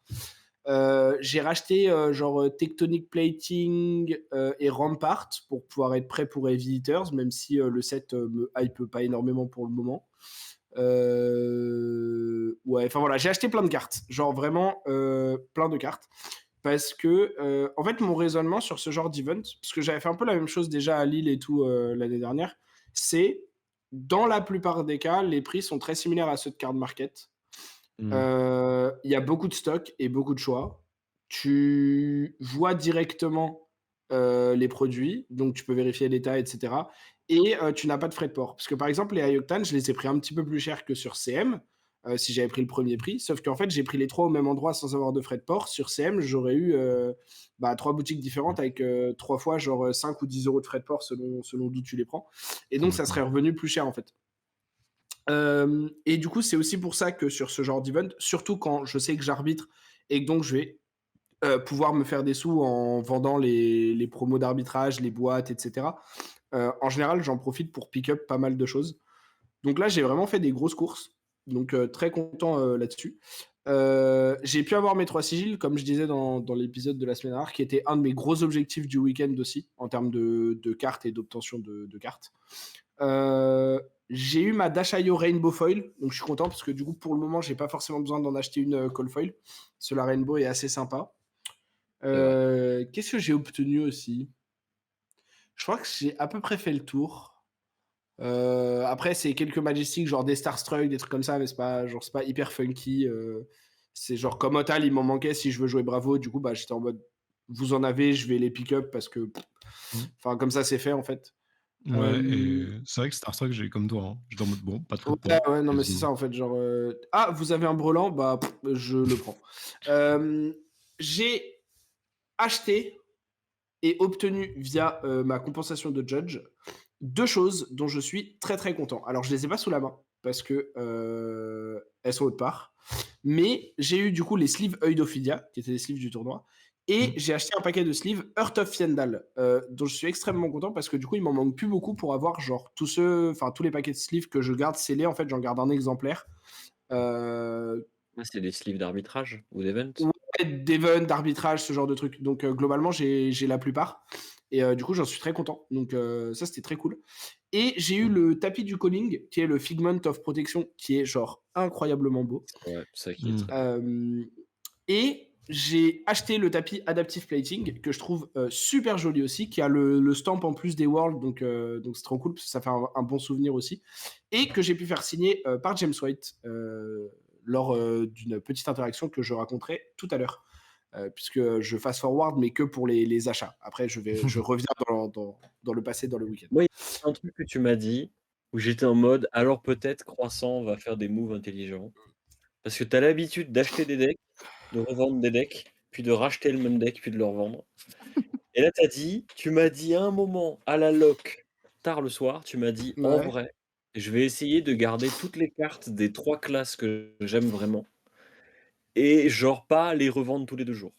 J'ai racheté genre Tectonic Plating et Rampart pour pouvoir être prêt pour Heavy Hitters, même si le set me hype pas énormément pour le moment. Ouais, enfin voilà, j'ai acheté plein de cartes, genre vraiment plein de cartes, parce que en fait mon raisonnement sur ce genre d'event, parce que j'avais fait un peu la même chose déjà à Lille et tout l'année dernière, c'est dans la plupart des cas, les prix sont très similaires à ceux de Card Market. Il y a beaucoup de stock et beaucoup de choix. Tu vois directement les produits, donc tu peux vérifier l'état, etc. Et tu n'as pas de frais de port. Parce que par exemple, les High-Octane, je les ai pris un petit peu plus cher que sur CM, si j'avais pris le premier prix. Sauf qu'en fait, j'ai pris les 3 au même endroit sans avoir de frais de port. Sur CM, j'aurais eu 3 boutiques différentes avec 3 fois genre 5 ou 10 euros de frais de port selon d'où tu les prends. Et donc, ça serait revenu plus cher en fait. Et du coup, c'est aussi pour ça que sur ce genre d'event, surtout quand je sais que j'arbitre et que donc je vais pouvoir me faire des sous en vendant les promos d'arbitrage, les boîtes, etc. En général, j'en profite pour pick up pas mal de choses. Donc là, j'ai vraiment fait des grosses courses. Donc très content là-dessus. J'ai pu avoir mes 3 sigils, comme je disais dans l'épisode de la semaine dernière, qui était un de mes gros objectifs du week-end aussi, en termes de cartes et d'obtention de cartes. J'ai eu ma Dash.io Rainbow Foil, donc je suis content parce que du coup, pour le moment, j'ai pas forcément besoin d'en acheter une Call Foil. Cela Rainbow est assez sympa. Qu'est-ce que j'ai obtenu aussi? Je crois que j'ai à peu près fait le tour. Après, c'est quelques Majestic, genre des Starstruck, des trucs comme ça, mais c'est pas hyper funky. C'est genre comme Otal, il m'en manquait si je veux jouer Bravo. Du coup, bah, j'étais en mode, vous en avez, je vais les pick up parce que, enfin, comme ça, c'est fait en fait. Ouais, et c'est vrai que Starstruck, j'ai comme toi. Hein. J'étais en mode bon, pas trop de points. Ouais, non, mais c'est ça en fait. Genre, ah, vous avez un brelan, bah, je le prends. j'ai acheté et obtenu via ma compensation de judge 2 choses dont je suis très très content. Alors je les ai pas sous la main parce que elles sont autre part, mais j'ai eu du coup les sleeves Œil d'Ophidia qui étaient les sleeves du tournoi et j'ai acheté un paquet de sleeves Heart of Fiendal dont je suis extrêmement content parce que du coup il m'en manque plus beaucoup pour avoir genre tous les paquets de sleeves que je garde scellés. En fait j'en garde un exemplaire. Ah, c'est des sleeves d'arbitrage ou d'event? Ouais, d'event, d'arbitrage, ce genre de trucs. Donc globalement, j'ai la plupart. Et du coup, j'en suis très content. Donc ça, c'était très cool. Et j'ai eu le tapis du calling, qui est le Figment of Protection, qui est genre incroyablement beau. Ouais, ça qui est très Et j'ai acheté le tapis Adaptive Plating, que je trouve super joli aussi, qui a le stamp en plus des Worlds, donc c'est trop cool, parce que ça fait un bon souvenir aussi. Et que j'ai pu faire signer par James White lors d'une petite interaction que je raconterai tout à l'heure. Puisque je fast forward, mais que pour les achats. Après, je reviens dans le passé, dans le week-end. Moi, il y a un truc que tu m'as dit, où j'étais en mode: «Alors peut-être Croissant va faire des moves intelligents». Parce que tu as l'habitude d'acheter des decks, de revendre des decks, puis de racheter le même deck, puis de le revendre. Et là, tu m'as dit à un moment, à la loc, tard le soir, tu m'as dit: «En Ouais. vrai, je vais essayer de garder toutes les cartes des 3 classes que j'aime vraiment et genre pas les revendre tous les 2 jours».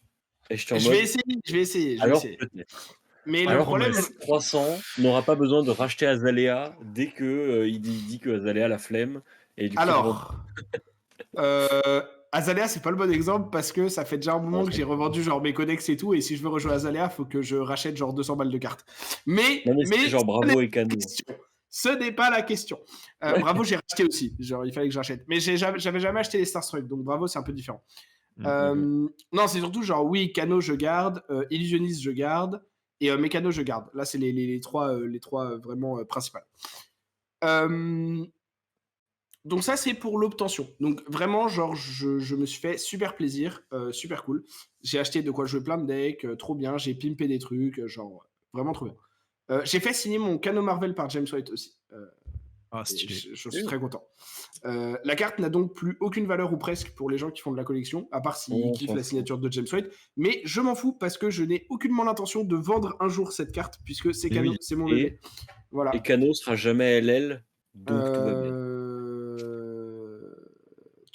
Et j'étais en Je vais mode: essayer, je vais essayer, je vais «Alors essayer. peut-être». Mais le La Alors problème, promesse. peut-être Croissant n'aura pas besoin de racheter Azalea dès que, il dit que Azalea a la flemme et du coup il revend. alors, Azalea, c'est pas le bon exemple parce que ça fait déjà un moment que j'ai revendu genre mes codex et tout, et si je veux rejouer Azalea, faut que je rachète genre 200 balles de cartes. Non mais Mais c'était genre ce n'est Bravo et pas la Cano. question. Ce n'est pas la question. Bravo, j'ai racheté aussi. Genre, il fallait que j'achète. Mais j'avais jamais acheté les Starstruck, donc Bravo, c'est un peu différent. Non, c'est surtout genre, oui, Cano, je garde, Illusioniste, je garde, et Mécano, je garde. Là, c'est les trois vraiment principales. Donc ça, c'est pour l'obtention. Donc vraiment, genre, je me suis fait super plaisir, super cool. J'ai acheté de quoi jouer plein de decks, trop bien. J'ai pimpé des trucs, genre, vraiment trop bien. J'ai fait signer mon Cano Marvel par James White aussi. Ah, Et stylé. je suis très content. La carte n'a donc plus aucune valeur ou presque pour les gens qui font de la collection, à part s'ils On kiffent s'en la fout. signature de James White. Mais je m'en fous parce que je n'ai aucunement l'intention de vendre un jour cette carte, puisque c'est Eh Cano, oui. c'est mon Et bébé. Voilà. Cano sera jamais LL, donc tout va bien.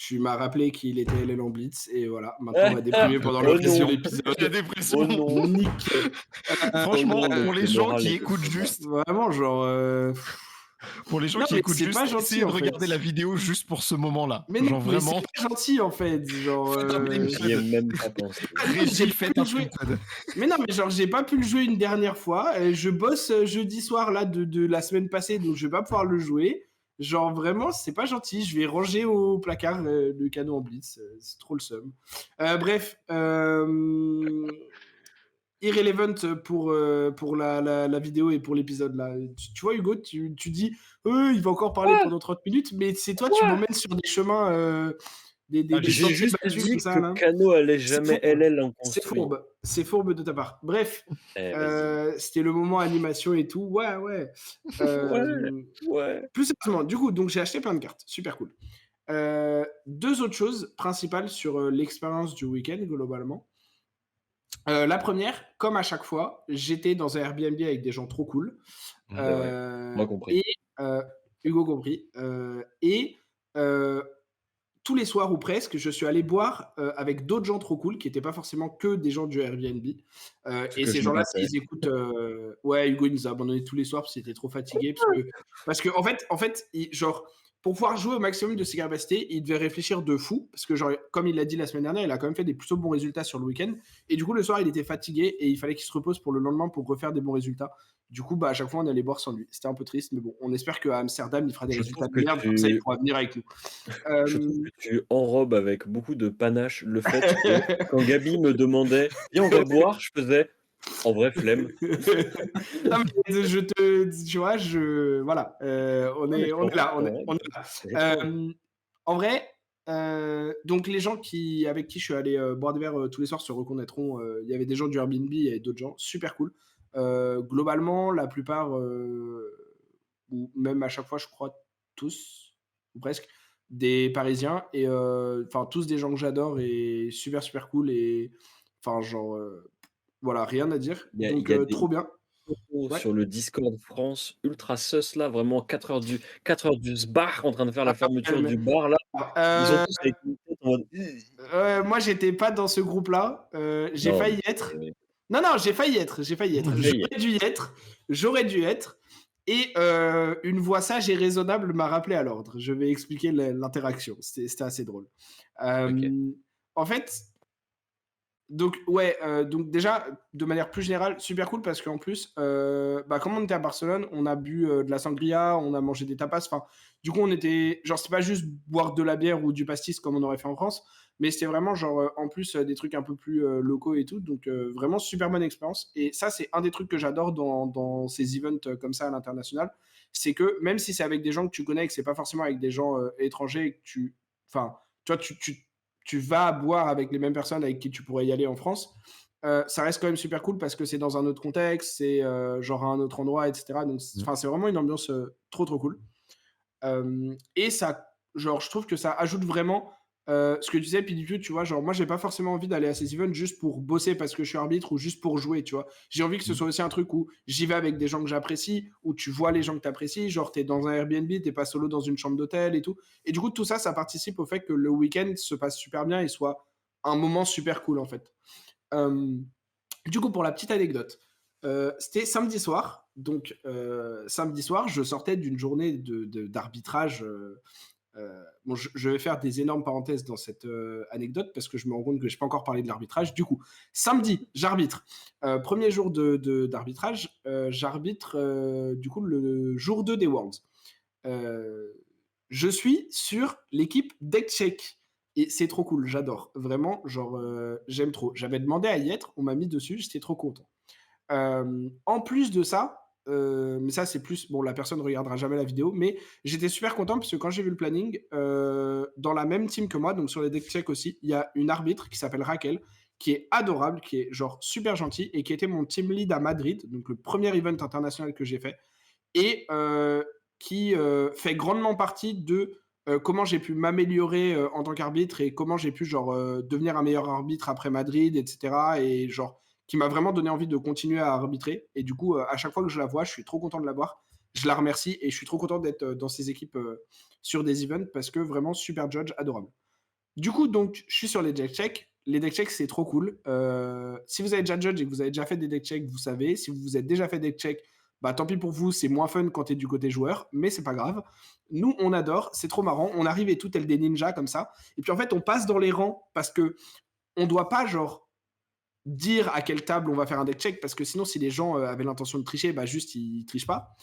Tu m'as rappelé qu'il était LL en Blitz, et voilà, maintenant on va déprimer pendant le Oh reste de non! La l'épisode. dépression. Oh non! Nick. Oh Franchement, non, pour donc les le gens moral qui est écoutent assez bas. juste, Vraiment, genre. pour les gens Non, qui mais écoutent c'est pas juste, gentil essayez de en fait. regarder la vidéo juste pour ce moment-là. Mais non, Genre mais c'est vraiment, pas gentil en fait. Genre. faites un blame J'y ai code. même pas pensé. J'ai Régie, pas faites pu un le jouer. blame code. Mais non, mais genre, j'ai pas pu le jouer une dernière fois. Je bosse jeudi soir là de la semaine passée, donc je vais pas pouvoir le jouer. Genre, vraiment, c'est pas gentil. Je vais ranger au placard le cadeau en blitz. C'est trop le seum. Bref. Irrelevant pour la vidéo et pour l'épisode là. Tu vois, Hugo, tu dis, il va encore parler Quoi? pendant 30 minutes, mais c'est toi, tu Quoi? m'emmènes sur des chemins, Ah, des J'ai sentiers juste battus dit comme que ça là. Cano allait C'est jamais fourbe. LL en C'est construit. fourbe. C'est fourbe de ta part. Bref, Eh vas-y. c'était le moment animation et tout. Ouais, ouais. Ouais, ouais. Plus sérieusement, du coup, donc j'ai acheté plein de cartes. Super cool. Deux autres choses principales sur l'expérience du week-end, globalement. La première, comme à chaque fois, j'étais dans un Airbnb avec des gens trop cool. C'est vrai. Moi compris. Et Hugo compris. Et euh, tous les soirs ou presque, je suis allé boire avec d'autres gens trop cool qui n'étaient pas forcément que des gens du Airbnb. Ce Et que ces je n'ai gens-là, pas fait. s'ils écoutent, ouais, Hugo il nous a abandonné tous les soirs parce qu'il était trop fatigué. Parce que en fait genre, pour pouvoir jouer au maximum de ses capacités, il devait réfléchir de fou. Parce que, genre, comme il l'a dit la semaine dernière, il a quand même fait des plutôt bons résultats sur le week-end. Et du coup, le soir, il était fatigué et il fallait qu'il se repose pour le lendemain pour refaire des bons résultats. Du coup, bah, à chaque fois, on allait boire sans lui. C'était un peu triste, mais bon, on espère qu'à Amsterdam, il fera des Je résultats trouve de que merde, comme ça, il tu pourra venir avec nous. je trouve que tu enrobes avec beaucoup de panache le fait que quand Gabi me demandait: «Viens, on va boire», je faisais: «En vrai, flemme». Non, mais tu vois, voilà, Non, mais je on est là, comprends, ouais, on bah, est je là. trouve. En vrai, donc les gens avec qui je suis allé boire des verres tous les soirs se reconnaîtront. Il y avait des gens du Airbnb, il y avait d'autres gens, super cool. Globalement, la plupart, ou même à chaque fois, je crois tous, ou presque, des Parisiens, et enfin tous des gens que j'adore et super super cool. Et Enfin, genre, voilà, rien à dire. Il y a il Donc, y a des trop bien. photos Ouais. sur le Discord France ultra sus là, vraiment 4 heures du sbar en train de faire la Ah, fermeture mais du bar là. Ils ont heu, tous avec une tête en mode moi, j'étais pas dans ce groupe-là. J'ai non, failli être. Non, non, j'ai failli être. ça y est. J'aurais dû être et une voix sage et raisonnable m'a rappelé à l'ordre. Je vais expliquer l'interaction. C'était assez drôle. OK. En fait, donc ouais, donc déjà, de manière plus générale, super cool parce qu'en plus, bah, comme on était à Barcelone, on a bu, de la sangria, on a mangé des tapas, enfin, du coup, on était genre, c'est pas juste boire de la bière ou du pastis comme on aurait fait en France, mais c'était vraiment genre, en plus, des trucs un peu plus, locaux et tout, donc vraiment super bonne expérience et ça, c'est un des trucs que j'adore dans ces events, comme ça à l'international. C'est que même si c'est avec des gens que tu connais et que c'est pas forcément avec des gens, étrangers et que enfin, tu vois, tu vas boire avec les mêmes personnes avec qui tu pourrais y aller en France, ça reste quand même super cool parce que c'est dans un autre contexte, c'est genre à un autre endroit, etc. Donc, Mmh. c'est vraiment une ambiance trop trop cool. Et ça, genre, je trouve que ça ajoute vraiment ce que tu disais, PDQ, tu vois, genre, moi, j'ai pas forcément envie d'aller à ces events juste pour bosser parce que je suis arbitre ou juste pour jouer, tu vois. J'ai envie que ce Mmh. soit aussi un truc où j'y vais avec des gens que j'apprécie, où tu vois les gens que tu apprécies, genre, t'es dans un Airbnb, t'es pas solo dans une chambre d'hôtel et tout. Et du coup, tout ça, ça participe au fait que le week-end se passe super bien et soit un moment super cool, en fait. Euh, du coup, pour la petite anecdote, c'était samedi soir. Donc, samedi soir, je sortais d'une journée d'arbitrage. Bon, je vais faire des énormes parenthèses dans cette anecdote parce que je me rends compte que je n'ai pas encore parlé de l'arbitrage. Du coup, samedi, j'arbitre. Premier jour d'arbitrage, j'arbitre du coup le jour 2 des Worlds. Euh, je suis sur l'équipe Deck Check. Et c'est trop cool, j'adore. Vraiment, genre, j'aime trop. J'avais demandé à y être, on m'a mis dessus, j'étais trop content. En plus de ça, mais ça c'est plus, bon la personne ne regardera jamais la vidéo, mais j'étais super content parce que quand j'ai vu le planning, dans la même team que moi, donc sur les deck check aussi, il y a une arbitre qui s'appelle Raquel, qui est adorable, qui est genre super gentille et qui était mon team lead à Madrid, donc le premier event international que j'ai fait, et qui fait grandement partie de comment j'ai pu m'améliorer en tant qu'arbitre et comment j'ai pu genre devenir un meilleur arbitre après Madrid, etc. Et genre qui m'a vraiment donné envie de continuer à arbitrer. Et du coup, à chaque fois que je la vois, je suis trop content de la voir. Je la remercie et je suis trop content d'être dans ces équipes sur des events parce que vraiment super judge, adorable. Du coup, donc, je suis sur les deck checks. Les deck checks, c'est trop cool. Si vous avez déjà judge et que vous avez déjà fait des deck checks, vous savez. Si vous vous êtes déjà fait des deck checks, bah tant pis pour vous, c'est moins fun quand t'es du côté joueur, mais c'est pas grave. Nous, on adore, c'est trop marrant. On arrive et tout, tel des ninjas comme ça. Et puis en fait, on passe dans les rangs parce que on doit pas genre dire à quelle table on va faire un deck check parce que sinon, si les gens avaient l'intention de tricher, bah juste ils trichent pas.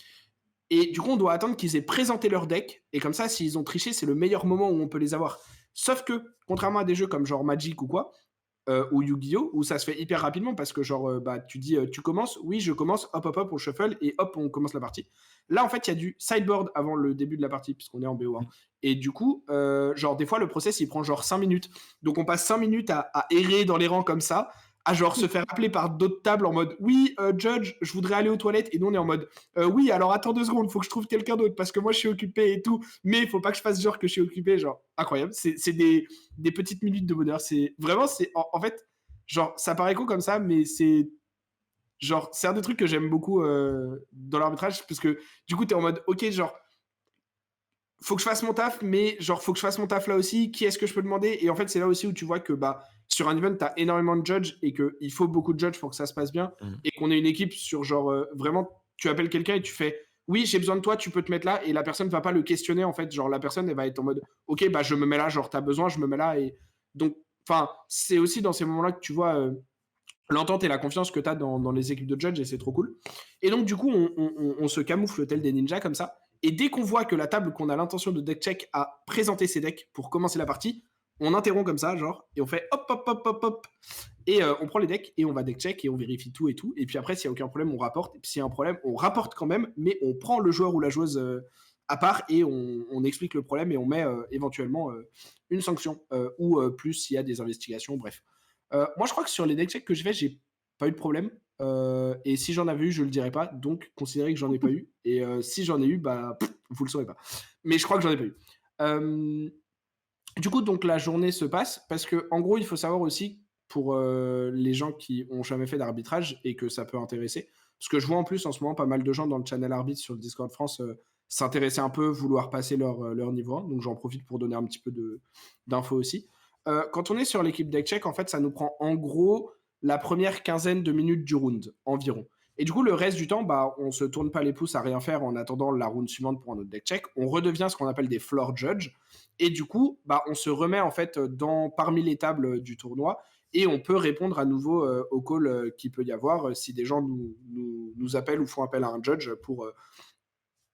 Et du coup, on doit attendre qu'ils aient présenté leur deck. Et comme ça, s'ils ont triché, c'est le meilleur moment où on peut les avoir. Sauf que, contrairement à des jeux comme genre Magic ou quoi, ou Yu-Gi-Oh, où ça se fait hyper rapidement parce que genre, bah, tu dis, tu commences, oui, je commence, hop, hop, hop, on shuffle et hop, on commence la partie. Là, en fait, il y a du sideboard avant le début de la partie, puisqu'on est en BO1. Et du coup, genre, des fois, le process, il prend genre 5 minutes. Donc, on passe 5 minutes à errer dans les rangs comme ça, à genre se faire appeler par d'autres tables en mode oui, Judge, je voudrais aller aux toilettes. Et nous, on est en mode oui, alors attends 2 secondes, faut que je trouve quelqu'un d'autre parce que moi, je suis occupé et tout. Mais il faut pas que je fasse genre que je suis occupé. Genre, incroyable. C'est des petites minutes de bonheur. C'est vraiment, c'est en fait, genre, ça paraît con comme ça, mais c'est genre, c'est un des trucs que j'aime beaucoup dans l'arbitrage parce que du coup, t'es en mode ok, genre, faut que je fasse mon taf, mais genre, faut que je fasse mon taf là aussi. Qui est-ce que je peux demander? Et en fait, c'est là aussi où tu vois que bah, sur un event, t'as énormément de judges et qu'il faut beaucoup de judges pour que ça se passe bien Mmh. et qu'on ait une équipe sur genre vraiment, tu appelles quelqu'un et tu fais oui, j'ai besoin de toi, tu peux te mettre là et la personne va pas le questionner en fait. Genre, la personne, elle va être en mode ok, bah, je me mets là, genre, t'as besoin, je me mets là. Et donc, enfin, c'est aussi dans ces moments-là que tu vois l'entente et la confiance que tu as dans les équipes de judge et c'est trop cool. Et donc, du coup, on se camoufle tel des ninjas comme ça. Et dès qu'on voit que la table qu'on a l'intention de deck check a présenté ses decks pour commencer la partie, on interrompt comme ça, genre, et on fait hop, hop, hop, hop, hop. Et on prend les decks et on va deck check et on vérifie tout et tout. Et puis après, s'il n'y a aucun problème, on rapporte. Et puis s'il y a un problème, on rapporte quand même, mais on prend le joueur ou la joueuse à part et on explique le problème et on met éventuellement une sanction ou plus s'il y a des investigations, bref. Moi, je crois que sur les deck checks que je fais, j'ai pas eu de problème. Et si j'en avais eu, je le dirais pas. Donc, considérez que j'en ai pas eu. Et si j'en ai eu, bah, vous le saurez pas. Mais je crois que j'en ai pas eu. Du coup, donc la journée se passe parce que, en gros, il faut savoir aussi. pour les gens qui ont jamais fait d'arbitrage et que ça peut intéresser. Parce que je vois en plus en ce moment pas mal de gens dans le channel arbitre sur le Discord France s'intéresser un peu, vouloir passer leur niveau 1. Donc j'en profite pour donner un petit peu d'infos aussi. Quand on est sur l'équipe deck check, en fait, ça nous prend en gros la première quinzaine de minutes du round environ. Et du coup, le reste du temps, bah, on se tourne pas les pouces à rien faire en attendant la round suivante pour un autre deck check. On redevient ce qu'on appelle des floor judge. Et du coup, bah, on se remet en fait parmi les tables du tournoi et on peut répondre à nouveau aux calls qu'il peut y avoir si des gens nous appellent ou font appel à un judge pour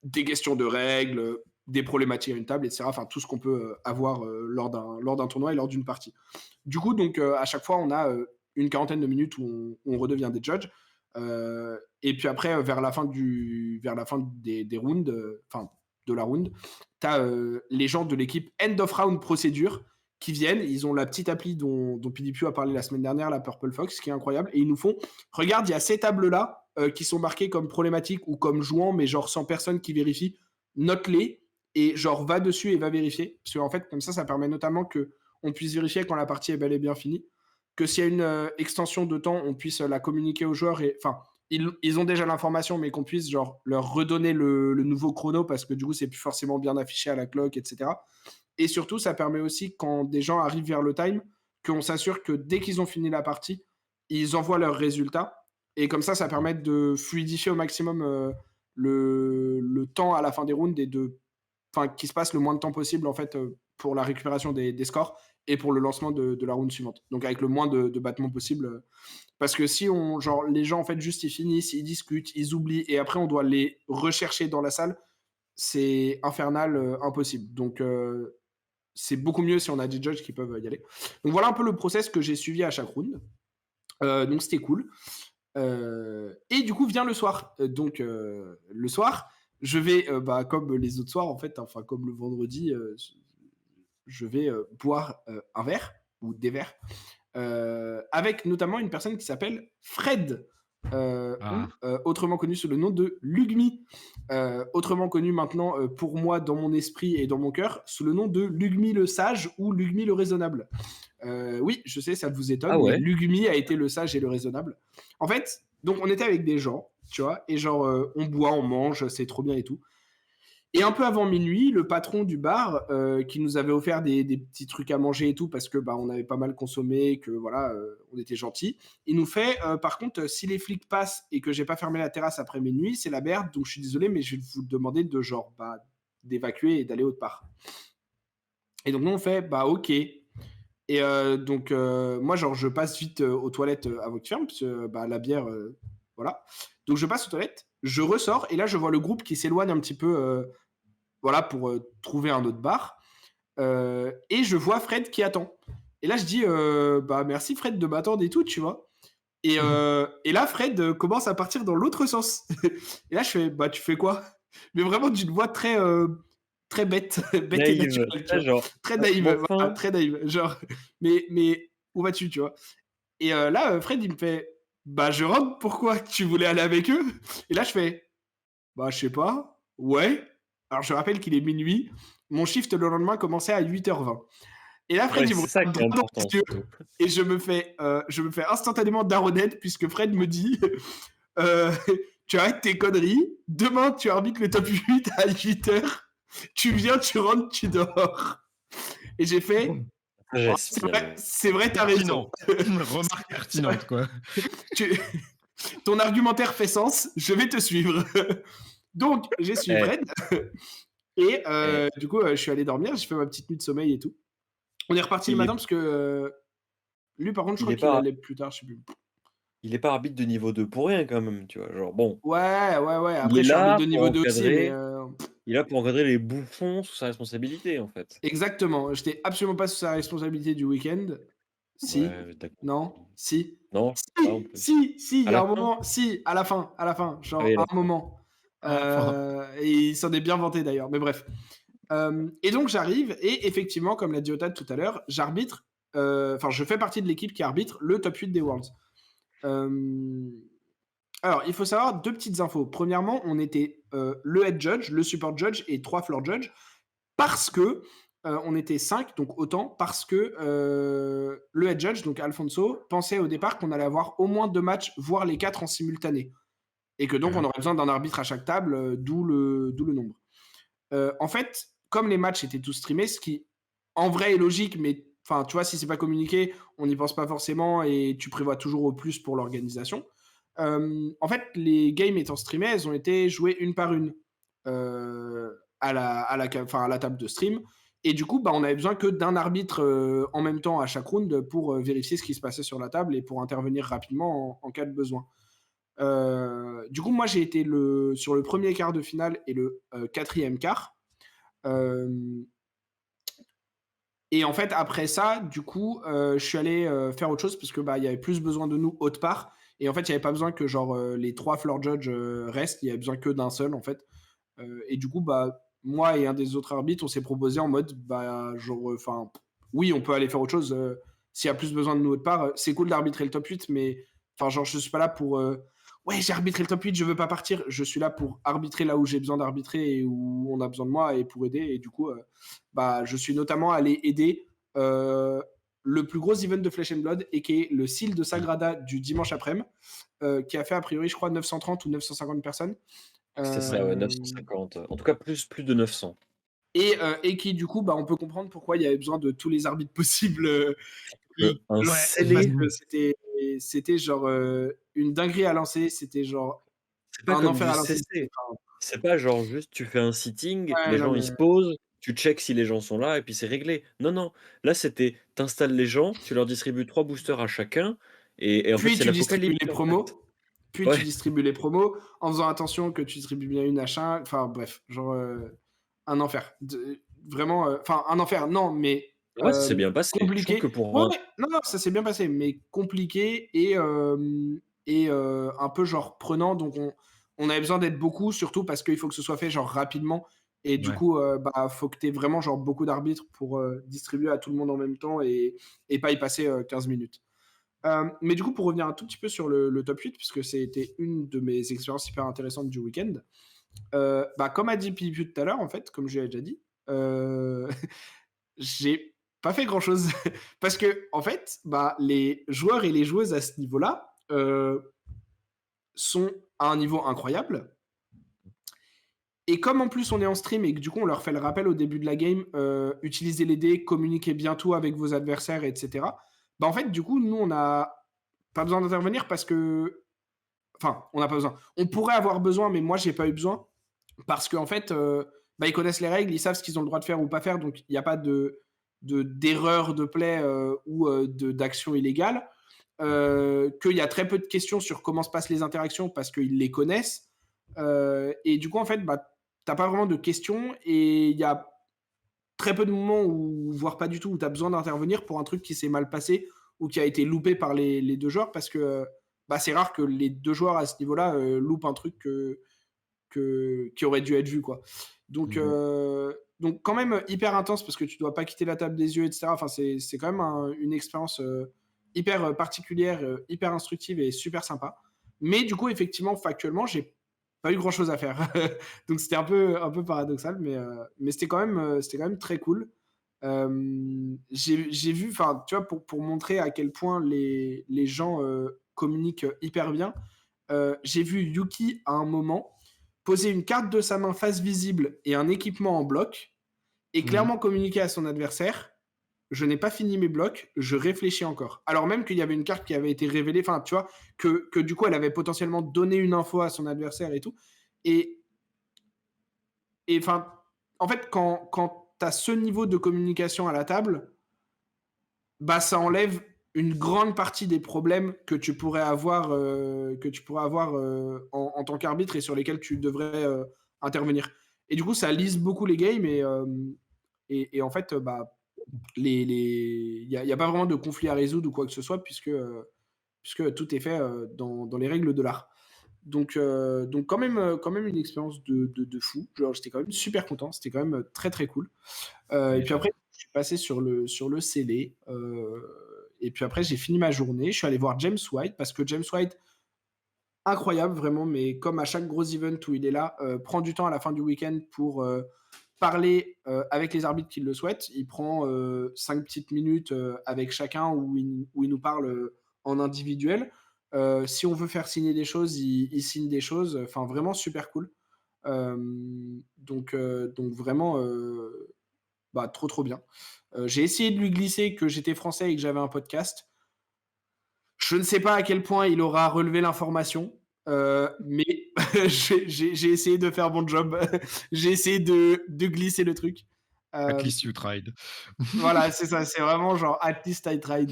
des questions de règles, des problématiques à une table, etc. Enfin, tout ce qu'on peut avoir lors d'un tournoi et lors d'une partie. Du coup, donc, à chaque fois, on a une quarantaine de minutes où on redevient des judges. Et puis après, vers la fin des rounds, de la round, tu as les gens de l'équipe End of Round Procedure qui viennent. Ils ont la petite appli dont PDPU a parlé la semaine dernière, la Purple Fox, qui est incroyable. Et ils nous font, regarde, il y a ces tables-là qui sont marquées comme problématiques ou comme jouant, mais genre sans personne qui vérifie. Note-les et genre va dessus et va vérifier. Parce qu'en fait, comme ça permet notamment qu'on puisse vérifier quand la partie est bel et bien finie. Que s'il y a une extension de temps, on puisse la communiquer aux joueurs. Enfin, ils ont déjà l'information, mais qu'on puisse genre leur redonner le nouveau chrono parce que du coup, c'est plus forcément bien affiché à la clock, etc. Et surtout, ça permet aussi, quand des gens arrivent vers le time, qu'on s'assure que dès qu'ils ont fini la partie, ils envoient leurs résultats. Et comme ça permet de fluidifier au maximum le temps à la fin des rounds et qu'il se passe le moins de temps possible en fait pour la récupération des scores et pour le lancement de la round suivante. Donc avec le moins de battements possible. Parce que si les gens en fait juste ils finissent, ils discutent, ils oublient et après on doit les rechercher dans la salle, c'est infernal, impossible. Donc c'est beaucoup mieux si on a des judges qui peuvent y aller. Donc voilà un peu le process que j'ai suivi à chaque round. Donc c'était cool. Et du coup vient le soir. Donc le soir, je vais, comme les autres soirs en fait, enfin comme le vendredi, je vais boire un verre ou des verres avec notamment une personne qui s'appelle Fred, autrement connu sous le nom de Lugmi, autrement connu maintenant pour moi dans mon esprit et dans mon cœur sous le nom de Lugmi le sage ou Lugmi le raisonnable. Oui, je sais, ça vous étonne, mais Lugmi a été le sage et le raisonnable. En fait, donc on était avec des gens, tu vois, et genre on boit, on mange, c'est trop bien et tout. Et un peu avant minuit, le patron du bar, qui nous avait offert des petits trucs à manger et tout, parce que on avait pas mal consommé, que voilà, on était gentils, il nous fait par contre, si les flics passent et que j'ai pas fermé la terrasse après minuit, c'est la merde, donc je suis désolé, mais je vais vous demander de d'évacuer et d'aller autre part. Et donc nous on fait ok. Et donc moi je passe vite aux toilettes à votre ferme, parce que la bière, voilà. Donc je passe aux toilettes, je ressors, et là je vois le groupe qui s'éloigne un petit peu pour trouver un autre bar. Et je vois Fred qui attend. Et là, je dis, merci Fred de m'attendre et tout, tu vois. Et là, Fred commence à partir dans l'autre sens. Et là, je fais, tu fais quoi? Mais vraiment d'une voix très, très bête naïve, et naturelle. genre, très naïve, enfin... voilà, très naïve. Genre, mais où vas-tu, tu vois? Et là, Fred, il me fait, je rentre, pourquoi? Tu voulais aller avec eux? Et là, je fais, je sais pas. Ouais. Alors, je rappelle qu'il est minuit. Mon shift le lendemain commençait à 8h20. Et là, Fred, il me regarde droit dans les yeux. Et je me fais instantanément daronette, puisque Fred me dit tu arrêtes tes conneries. Demain, tu arbitres le top 8 à 8h. Tu viens, tu rentres, tu dors. Et j'ai fait c'est vrai, t'as raison. Remarque pertinente, quoi. Ton argumentaire fait sens. Je vais te suivre. Donc, j'ai suivi Fred. Et du coup, je suis allé dormir, j'ai fait ma petite nuit de sommeil et tout. On est reparti le matin parce que lui, par contre, je crois qu'il allait plus tard, je sais plus. Il est pas arbitre de niveau 2 pour rien quand même, tu vois, genre bon. Ouais. Après, je suis arbitre de niveau 2 aussi, mais... Il est là pour encadrer les bouffons sous sa responsabilité, en fait. Exactement. J'étais absolument pas sous sa responsabilité du week-end. Si. Ouais, non. Si. Non. Si. Il y a un moment. Si, à la fin. Genre, à un moment. Et il s'en est bien vanté d'ailleurs. Mais bref. Et donc, j'arrive. Et effectivement, comme l'a dit Otad tout à l'heure, j'arbitre. Je fais partie de l'équipe qui arbitre le top 8 des Worlds. Alors, il faut savoir deux petites infos. Premièrement, on était le head judge, le support judge et 3 floor judge parce que on était 5, donc autant, parce que le head judge, donc Alfonso, pensait au départ qu'on allait avoir au moins 2 matchs, voire les 4 en simultané. Et que donc on Ouais. aurait besoin d'un arbitre à chaque table, d'où le nombre. En fait, comme les matchs étaient tous streamés, ce qui en vrai est logique, mais enfin, tu vois, si c'est pas communiqué, on n'y pense pas forcément et tu prévois toujours au plus pour l'organisation. En fait, les games étant streamées, elles ont été jouées une par une à la table de stream. Et du coup, bah, on avait besoin que d'un arbitre en même temps à chaque round pour vérifier ce qui se passait sur la table et pour intervenir rapidement en cas de besoin. Du coup, moi, j'ai été sur le premier quart de finale et le quatrième quart. Et en fait, après ça, du coup, je suis allé faire autre chose parce que bah, il y avait plus besoin de nous autre part. Et en fait, il n'y avait pas besoin que genre les 3 floor judge restent. Il y avait besoin que d'un seul en fait. Et du coup, bah, moi et un des autres arbitres, on s'est proposé en mode, bah, genre, enfin, oui, on peut aller faire autre chose. S'il y a plus besoin de nous autre part, c'est cool d'arbitrer le top 8, mais enfin, genre, je suis pas là pour ouais, j'ai arbitré le top 8, je veux pas partir. Je suis là pour arbitrer là où j'ai besoin d'arbitrer et où on a besoin de moi et pour aider. Et du coup, bah, je suis notamment allé aider le plus gros event de Flesh and Blood et qui est le Seal de Sagrada du dimanche après-midi, qui a fait a priori, je crois, 930 ou 950 personnes. C'est ça, ouais, Euh, 950. En tout cas, plus de 900. et qui, du coup, bah, on peut comprendre pourquoi il y avait besoin de tous les arbitres possibles. Un Ouais, Parce scellé, que c'était genre une dinguerie à lancer. C'était genre c'est pas un comme enfer du à lancer. CC. C'est pas genre juste tu fais un sitting, Ouais, les non, gens ils mais se posent, tu checks si les gens sont là et puis c'est réglé. Non, non, là c'était tu installes les gens, tu leur distribues 3 boosters à chacun et en fait puis c'est tu distribues l'apocalypse les en fait. promos. Puis tu Ouais, distribues les promos en faisant attention que tu distribues bien une à chaque. Enfin, bref, genre un enfer. Vraiment, enfin, un enfer, non, mais ouais, ça s'est bien passé. Je trouve que compliqué. pour Ouais, un ouais, non, non, ça s'est bien passé, mais compliqué et un peu genre prenant. Donc, on avait besoin d'être beaucoup, surtout parce qu'il faut que ce soit fait genre rapidement. Et du ouais. coup, bah, faut que tu aies vraiment genre beaucoup d'arbitres pour distribuer à tout le monde en même temps et pas y passer 15 minutes. Mais du coup, pour revenir un tout petit peu sur le top 8, puisque c'était une de mes expériences hyper intéressantes du week-end, bah, comme a dit Pipu tout à l'heure, en fait, comme je l'ai déjà dit, j'ai pas fait grand-chose. Parce que, en fait, bah, les joueurs et les joueuses à ce niveau-là sont à un niveau incroyable. Et comme en plus on est en stream et que du coup on leur fait le rappel au début de la game, utilisez les dés, communiquez bientôt avec vos adversaires, etc. Bah en fait, du coup, nous on n'a pas besoin d'intervenir parce que. Enfin, on n'a pas besoin. On pourrait avoir besoin, mais moi j'ai pas eu besoin. Parce qu'en fait, bah, ils connaissent les règles, ils savent ce qu'ils ont le droit de faire ou pas faire, donc il n'y a pas d'erreur de play ou d'action illégale. Qu'il y a très peu de questions sur comment se passent les interactions parce qu'ils les connaissent. Et du coup, en fait, bah, t'as pas vraiment de questions et il y a très peu de moments où, voire pas du tout, où tu as besoin d'intervenir pour un truc qui s'est mal passé ou qui a été loupé par les deux joueurs parce que bah, c'est rare que les deux joueurs à ce niveau-là loupent un truc qui aurait dû être vu, quoi. Donc, Mhm. donc quand même hyper intense parce que tu dois pas quitter la table des yeux, etc. Enfin, c'est quand même une expérience hyper particulière, hyper instructive et super sympa. Mais du coup, effectivement, factuellement, j'ai pas eu grand chose à faire. Donc c'était un peu paradoxal, mais c'était quand même très cool. J'ai vu, enfin, tu vois, pour montrer à quel point les gens communiquent hyper bien, j'ai vu Yuki à un moment poser une carte de sa main face visible et un équipement en bloc et Mhm. clairement communiquer à son adversaire je n'ai pas fini mes blocs, je réfléchis encore. Alors même qu'il y avait une carte qui avait été révélée, enfin, tu vois, que du coup, elle avait potentiellement donné une info à son adversaire et tout. Et enfin, en fait, quand tu as ce niveau de communication à la table, bah, ça enlève une grande partie des problèmes que tu pourrais avoir, en tant qu'arbitre et sur lesquels tu devrais intervenir. Et du coup, ça lise beaucoup les games et en fait, bah, il n'y a pas vraiment de conflit à résoudre ou quoi que ce soit puisque tout est fait dans les règles de l'art. Donc quand même une expérience de fou. Genre, j'étais quand même super content. C'était quand même très très cool. Et puis J'imagine. après, je suis passé sur le scellé. Et puis après, j'ai fini ma journée. Je suis allé voir James White parce que James White, incroyable vraiment, mais comme à chaque gros event où il est là, prend du temps à la fin du week-end pour parler avec les arbitres qui le souhaitent. Il prend 5 petites minutes avec chacun où il nous parle en individuel. Si on veut faire signer des choses, il signe des choses. Enfin, vraiment super cool. Donc vraiment, bah, trop, trop bien. J'ai essayé de lui glisser que j'étais français et que j'avais un podcast. Je ne sais pas à quel point il aura relevé l'information, mais j'ai essayé de faire mon job. J'ai essayé de glisser le truc. At Euh, least you tried. voilà, c'est ça, c'est vraiment genre at least I tried.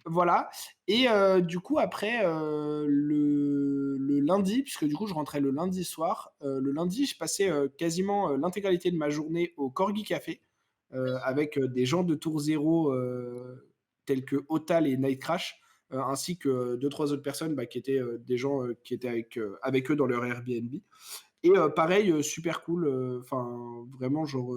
Voilà. Et du coup, après, le lundi, puisque du coup, je rentrais le lundi soir, le lundi, je passais quasiment l'intégralité de ma journée au Corgi Café avec des gens de Tour Zéro tels que Otal et Night Crash, ainsi que deux, trois autres personnes bah, qui étaient des gens qui étaient avec eux dans leur Airbnb. Et pareil, super cool. Enfin, vraiment, genre.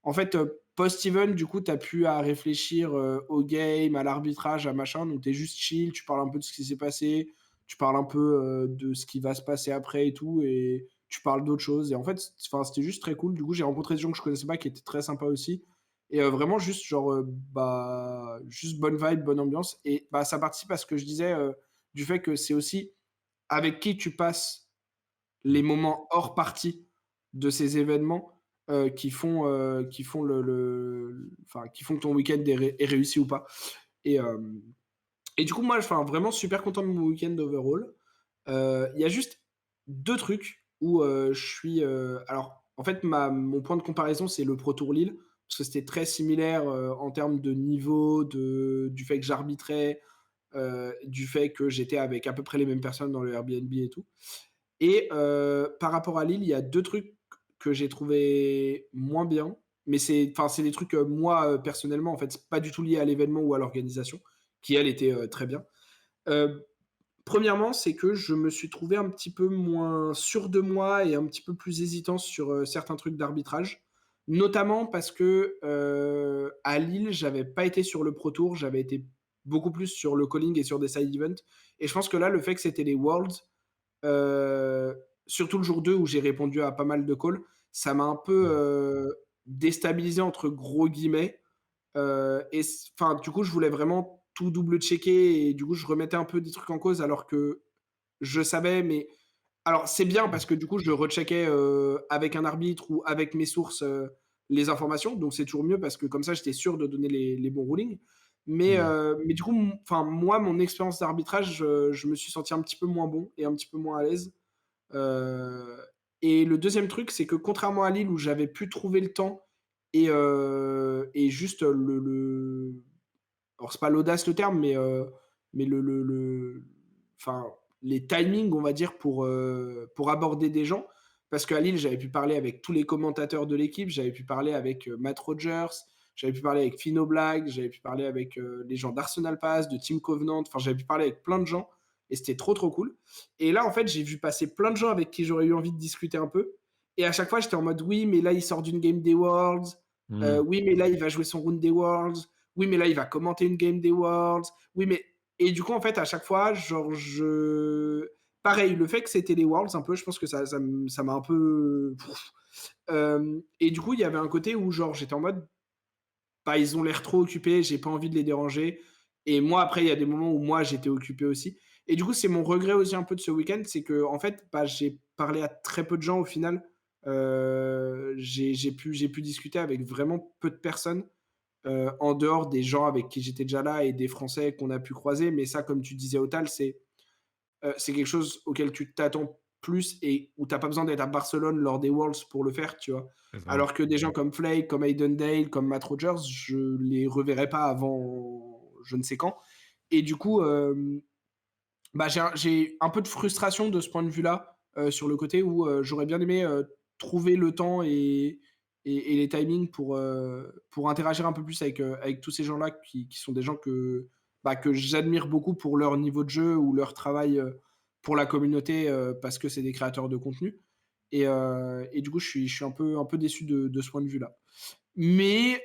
En fait, post-event, du coup, tu as pu à réfléchir au game, à l'arbitrage, à machin. Donc, tu es juste chill, tu parles un peu de ce qui s'est passé, tu parles un peu de ce qui va se passer après et tout, et tu parles d'autres choses. Et en fait, c'était juste très cool. Du coup, j'ai rencontré des gens que je connaissais pas qui étaient très sympas aussi. Et vraiment, juste, genre, bah, juste bonne vibe, bonne ambiance. Et bah, ça participe à ce que je disais du fait que c'est aussi avec qui tu passes les moments hors partie de ces événements qui font enfin, qui font que ton week-end est réussi ou pas. Et, euh, et du coup, moi, enfin, vraiment super content de mon week-end overall. Il y a juste deux trucs où je suis. Alors, en fait, mon point de comparaison, c'est le Pro Tour Lille, parce que c'était très similaire en termes de niveau, du fait que j'arbitrais, du fait que j'étais avec à peu près les mêmes personnes dans le Airbnb et tout. Et par rapport à Lille, il y a deux trucs que j'ai trouvé moins bien. Mais c'est des trucs, moi, personnellement, en fait, c'est pas du tout lié à l'événement ou à l'organisation, qui, elle, était très bien. Euh, Premièrement, c'est que je me suis trouvé un petit peu moins sûr de moi et un petit peu plus hésitant sur certains trucs d'arbitrage. Notamment parce que à Lille, j'avais pas été sur le Pro Tour, j'avais été beaucoup plus sur le calling et sur des side events. Et je pense que là, le fait que c'était les Worlds, euh, surtout le jour 2 où j'ai répondu à pas mal de calls, ça m'a un peu déstabilisé entre gros guillemets. Et enfin, du coup, je voulais vraiment tout double-checker et du coup, je remettais un peu des trucs en cause alors que je savais, mais alors c'est bien parce que du coup, je recheckais avec un arbitre ou avec mes sources les informations, donc c'est toujours mieux parce que comme ça, j'étais sûr de donner les bons rulings. Mais du coup, enfin, moi, mon expérience d'arbitrage, je me suis senti un petit peu moins bon et un petit peu moins à l'aise. Euh, et le deuxième truc, c'est que contrairement à Lille où j'avais pu trouver le temps et juste alors c'est pas l'audace le terme, mais enfin, les timings, on va dire, pour aborder des gens. Parce qu'à Lille, j'avais pu parler avec tous les commentateurs de l'équipe, j'avais pu parler avec Matt Rogers, j'avais pu parler avec Fino Black, j'avais pu parler avec les gens d'Arsenal Pass, de Team Covenant, enfin j'avais pu parler avec plein de gens et c'était trop trop cool. Et là, en fait, j'ai vu passer plein de gens avec qui j'aurais eu envie de discuter un peu. Et à chaque fois, j'étais en mode oui, mais là, il sort d'une game des Worlds. Oui, mais là, il va jouer son round des Worlds. Oui, mais là, il va commenter une game des Worlds. Oui, mais. Et du coup, en fait, à chaque fois, genre, pareil, le fait que c'était les Worlds, un peu, je pense que ça m'a un peu. Et du coup, il y avait un côté où, genre, j'étais en mode, bah, ils ont l'air trop occupés, j'ai pas envie de les déranger. Et moi, après, il y a des moments où moi, j'étais occupé aussi. Et du coup, c'est mon regret aussi un peu de ce week-end, c'est que, en fait, bah, j'ai parlé à très peu de gens au final. J'ai pu discuter avec vraiment peu de personnes en dehors des gens avec qui j'étais déjà là et des Français qu'on a pu croiser. Mais ça, comme tu disais, Otal, c'est quelque chose auquel tu t'attends plus et où tu n'as pas besoin d'être à Barcelone lors des Worlds pour le faire, tu vois. C'est ça. Alors que des gens comme Flake, comme Aiden Dale, comme Matt Rogers, je les reverrai pas avant je ne sais quand. Et du coup, bah, j'ai un peu de frustration de ce point de vue-là, sur le côté où j'aurais bien aimé trouver le temps et les timings pour interagir un peu plus avec tous ces gens-là qui sont des gens bah, que j'admire beaucoup pour leur niveau de jeu ou leur travail pour la communauté parce que c'est des créateurs de contenu. Et du coup, je suis un peu déçu de ce point de vue-là. Mais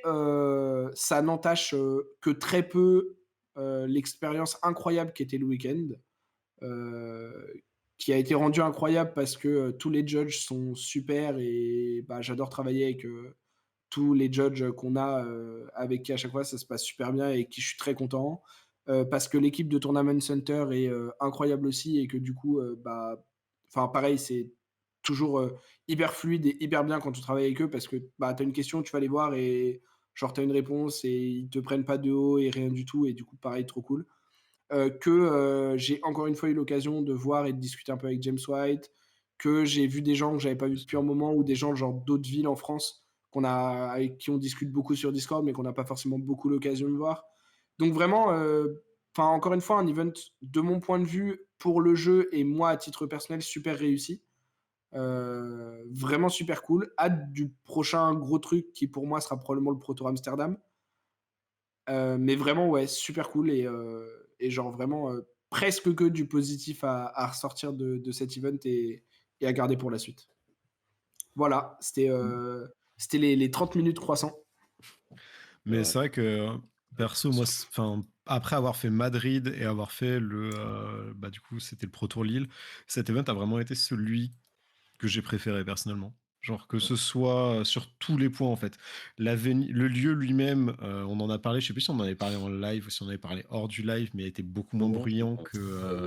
ça n'entache que très peu l'expérience incroyable qu'était le week-end. Euh, qui a été rendu incroyable parce que tous les judges sont super et bah, j'adore travailler avec tous les judges qu'on a avec qui à chaque fois ça se passe super bien et avec qui je suis très content. Parce que l'équipe de Tournament Center est incroyable aussi et que du coup, bah, enfin pareil, c'est toujours hyper fluide et hyper bien quand tu travailles avec eux parce que bah, tu as une question, tu vas les voir et genre tu as une réponse et ils te prennent pas de haut et rien du tout et du coup pareil, trop cool. J'ai encore une fois eu l'occasion de voir et de discuter un peu avec James White, que j'ai vu des gens que j'avais pas vus depuis un moment ou des gens genre d'autres villes en France avec qui on discute beaucoup sur Discord mais qu'on n'a pas forcément beaucoup l'occasion de voir. Donc vraiment, enfin encore une fois un event de mon point de vue pour le jeu et moi à titre personnel super réussi. Vraiment super cool. Hâte du prochain gros truc qui pour moi sera probablement le Pro Tour Amsterdam. Mais vraiment, ouais, super cool et genre vraiment presque que du positif à ressortir de cet event et à garder pour la suite. Voilà, c'était les 30 minutes croissants. Mais Ouais. c'est vrai que perso, moi, enfin, après avoir fait Madrid et avoir fait bah, du coup, c'était le Pro Tour Lille, cet event a vraiment été celui que j'ai préféré personnellement. Genre que ce soit sur tous les points en fait. Le lieu lui-même, on en a parlé, je sais plus si on en avait parlé en live ou si on en avait parlé hors du live, mais il était beaucoup moins bruyant que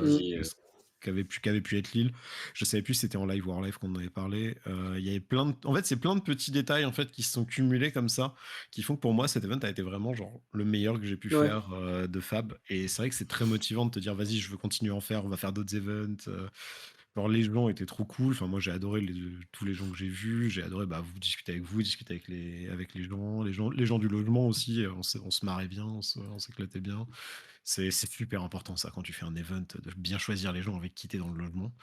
ce qu'avait pu être Lille. Je savais plus si c'était en live ou hors live qu'on en avait parlé. Il y avait en fait, c'est plein de petits détails en fait qui se sont cumulés comme ça, qui font que pour moi cet event a été vraiment genre le meilleur que j'ai pu Ouais. faire de Fab. Et c'est vrai que c'est très motivant de te dire vas-y, je veux continuer à en faire, on va faire d'autres events. Genre les gens étaient trop cool. Enfin, moi j'ai adoré tous les gens que j'ai vus. J'ai adoré vous discuter avec vous, discuter avec les gens du logement aussi. On se marrait bien, on s'éclatait bien. C'est super important ça quand tu fais un event de bien choisir les gens avec qui t'es dans le logement.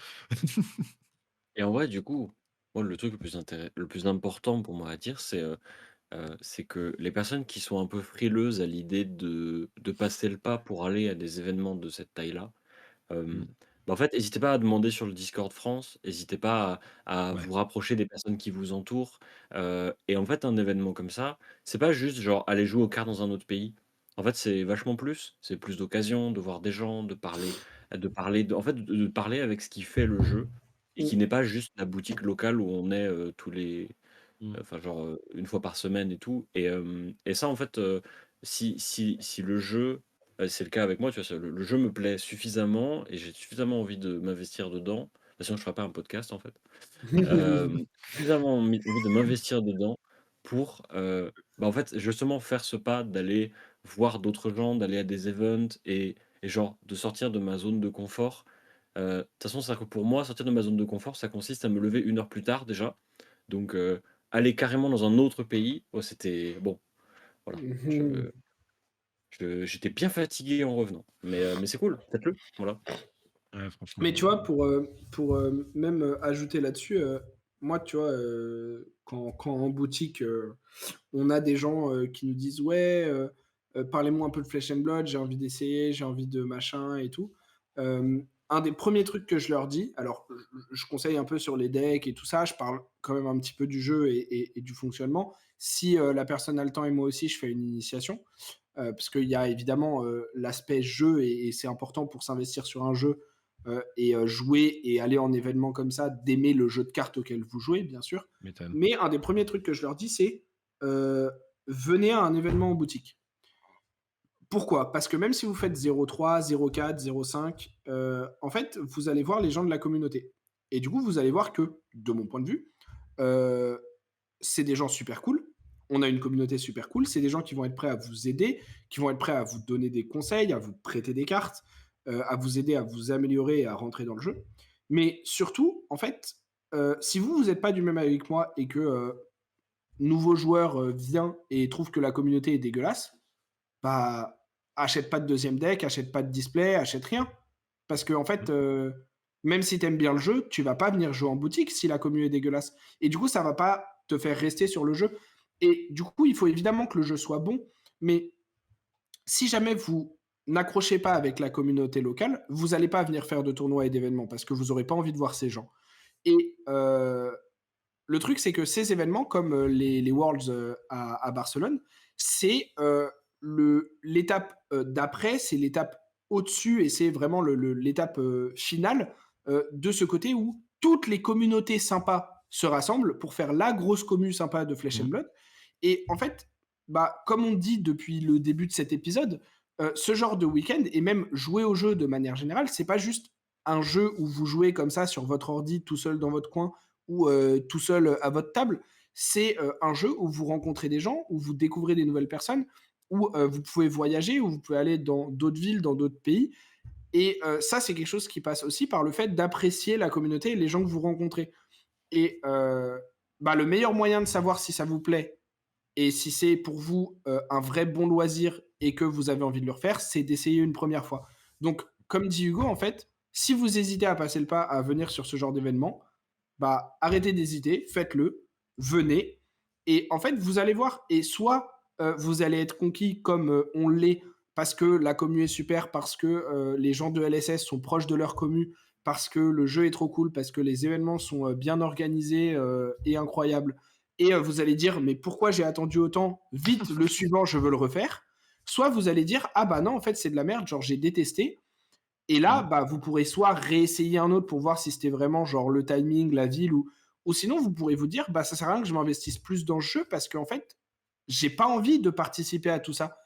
Et en vrai, du coup, moi, le truc le plus important pour moi à dire, c'est que les personnes qui sont un peu frileuses à l'idée de passer le pas pour aller à des événements de cette taille-là, Mm. bah, en fait, n'hésitez pas à demander sur le Discord France, n'hésitez pas à Ouais. vous rapprocher des personnes qui vous entourent. Et en fait, un événement comme ça, c'est pas juste genre aller jouer aux cartes dans un autre pays. En fait, c'est vachement plus. C'est plus d'occasions de voir des gens, en fait, de parler avec ce qui fait le jeu et qui Mm. n'est pas juste la boutique locale où on est tous les, Mm. enfin genre une fois par semaine et tout. Et ça, en fait, si le jeu c'est le cas avec moi, tu vois, le jeu me plaît suffisamment et j'ai suffisamment envie de m'investir dedans. Sinon, je ferais pas un podcast en fait. Suffisamment envie de m'investir dedans pour, bah, en fait, justement faire ce pas d'aller voir d'autres gens, d'aller à des events et genre de sortir de ma zone de confort. De toute façon, c'est que pour moi, sortir de ma zone de confort, ça consiste à me lever 1 heure plus tard déjà. Donc, aller carrément dans un autre pays, ouais, c'était bon, voilà. J'étais bien fatigué en revenant, mais c'est cool, faites-le, voilà. Ouais, franchement. Mais tu vois, pour même ajouter là-dessus, moi, tu vois, quand en boutique, on a des gens qui nous disent ouais, parlez-moi un peu de Flesh and Blood, j'ai envie d'essayer, j'ai envie de machin et tout. Un des premiers trucs que je leur dis, alors je conseille un peu sur les decks et tout ça, je parle quand même un petit peu du jeu et du fonctionnement. Si la personne a le temps et moi aussi, je fais une initiation. Parce qu'il y a évidemment l'aspect jeu et c'est important pour s'investir sur un jeu et jouer et aller en événement comme ça, d'aimer le jeu de cartes auquel vous jouez, bien sûr. M'étonne. Mais un des premiers trucs que je leur dis, c'est venez à un événement en boutique. Pourquoi? Parce que même si vous faites 0,3, 0,4, 0,5, en fait, vous allez voir les gens de la communauté. Et du coup, vous allez voir que, de mon point de vue, euh, c'est des gens super cool. On a une communauté super cool. C'est des gens qui vont être prêts à vous aider, qui vont être prêts à vous donner des conseils, à vous prêter des cartes, à vous aider à vous améliorer et à rentrer dans le jeu. Mais surtout, en fait, si vous n'êtes pas du même avis que moi et que nouveau joueur vient et trouve que la communauté est dégueulasse, bah, achète pas de deuxième deck, achète pas de display, achète rien. Parce que, en fait, même si tu aimes bien le jeu, tu vas pas venir jouer en boutique si la commu est dégueulasse. Et du coup, ça va pas te faire rester sur le jeu. Et du coup, il faut évidemment que le jeu soit bon, mais si jamais vous n'accrochez pas avec la communauté locale, vous n'allez pas venir faire de tournois et d'événements parce que vous n'aurez pas envie de voir ces gens. Et le truc, c'est que ces événements, comme les Worlds à Barcelone, c'est l'étape d'après, c'est l'étape au-dessus et c'est vraiment l'étape finale de ce côté où toutes les communautés sympas se rassemblent pour faire la grosse commu sympa de Flesh and Mhm. Blood. Et en fait, bah, comme on dit depuis le début de cet épisode, ce genre de week-end, et même jouer au jeu de manière générale, c'est pas juste un jeu où vous jouez comme ça sur votre ordi, tout seul dans votre coin, ou tout seul à votre table. C'est un jeu où vous rencontrez des gens, où vous découvrez des nouvelles personnes, où vous pouvez voyager, où vous pouvez aller dans d'autres villes, dans d'autres pays. Et ça, c'est quelque chose qui passe aussi par le fait d'apprécier la communauté et les gens que vous rencontrez. Et bah, le meilleur moyen de savoir si ça vous plaît et si c'est pour vous un vrai bon loisir et que vous avez envie de le refaire, c'est d'essayer une première fois. Donc, comme dit Hugo, en fait, si vous hésitez à passer le pas à venir sur ce genre d'événement, bah, arrêtez d'hésiter, faites-le, venez. Et en fait, vous allez voir. Et soit vous allez être conquis comme on l'est parce que la commu est super, parce que les gens de LSS sont proches de leur commu, parce que le jeu est trop cool, parce que les événements sont bien organisés et incroyables. Et vous allez dire, mais pourquoi j'ai attendu autant? Vite, le suivant, je veux le refaire. Soit vous allez dire, ah bah non, en fait, c'est de la merde, genre j'ai détesté. Et là, Mhm. bah, vous pourrez soit réessayer un autre pour voir si c'était vraiment genre le timing, la ville, ou sinon vous pourrez vous dire, bah ça sert à rien que je m'investisse plus dans le jeu parce qu'en fait, j'ai pas envie de participer à tout ça.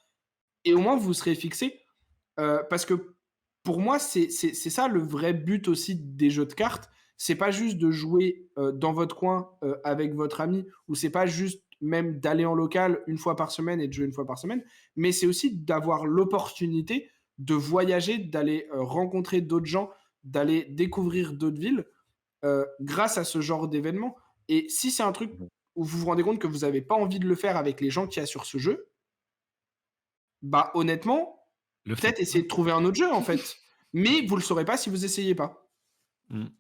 Et au moins, vous serez fixé. Parce que pour moi, c'est ça le vrai but aussi des jeux de cartes. C'est pas juste de jouer dans votre coin avec votre ami, ou c'est pas juste même d'aller en local une fois par semaine et de jouer une fois par semaine, mais c'est aussi d'avoir l'opportunité de voyager, d'aller rencontrer d'autres gens, d'aller découvrir d'autres villes grâce à ce genre d'événement. Et si c'est un truc Mhm. où vous vous rendez compte que vous n'avez pas envie de le faire avec les gens qu'il y a sur ce jeu, bah honnêtement, Le peut-être faites essayer pas. de trouver un autre jeu en fait. Mais vous le saurez pas si vous essayez pas. Mhm.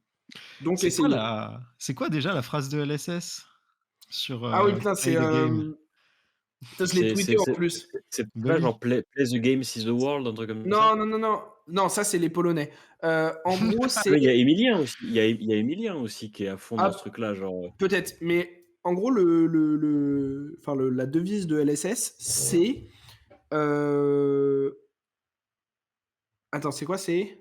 Donc essayez. C'est quoi déjà la phrase de LSS sur Ah oui, putain, Play the game? putain, je l'ai tweeté en plus. C'est Bah pas oui. genre play the game, see the world, un truc comme ça? Non, non, non, non. Non, ça c'est les Polonais. En gros, Parce c'est. que il y a Emilien aussi, il y a Emilien aussi qui est à fond dans ce Ah, truc-là, genre, peut-être, mais en gros, enfin, la devise de LSS, c'est. euh, Attends, c'est quoi? C'est.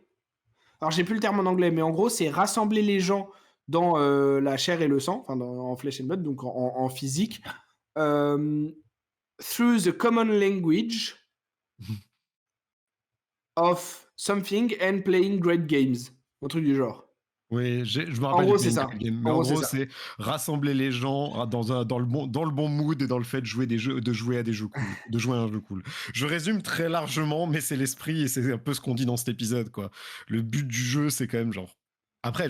Alors, j'ai plus le terme en anglais, mais en gros, c'est rassembler les gens dans la chair et le sang, enfin, en flesh and blood, donc en physique, euh, through the common language of something and playing great games. Un truc du genre. Oui, je me En rappelle du gros, c'est Playing ça. Card Game, mais En en gros, c'est gros, ça. c'est rassembler les gens dans le bon mood et dans le fait de jouer de jouer à des jeux cool, de jouer à un jeu cool. Je résume très largement, mais c'est l'esprit et c'est un peu ce qu'on dit dans cet épisode, quoi. Le but du jeu, c'est quand même genre. Après,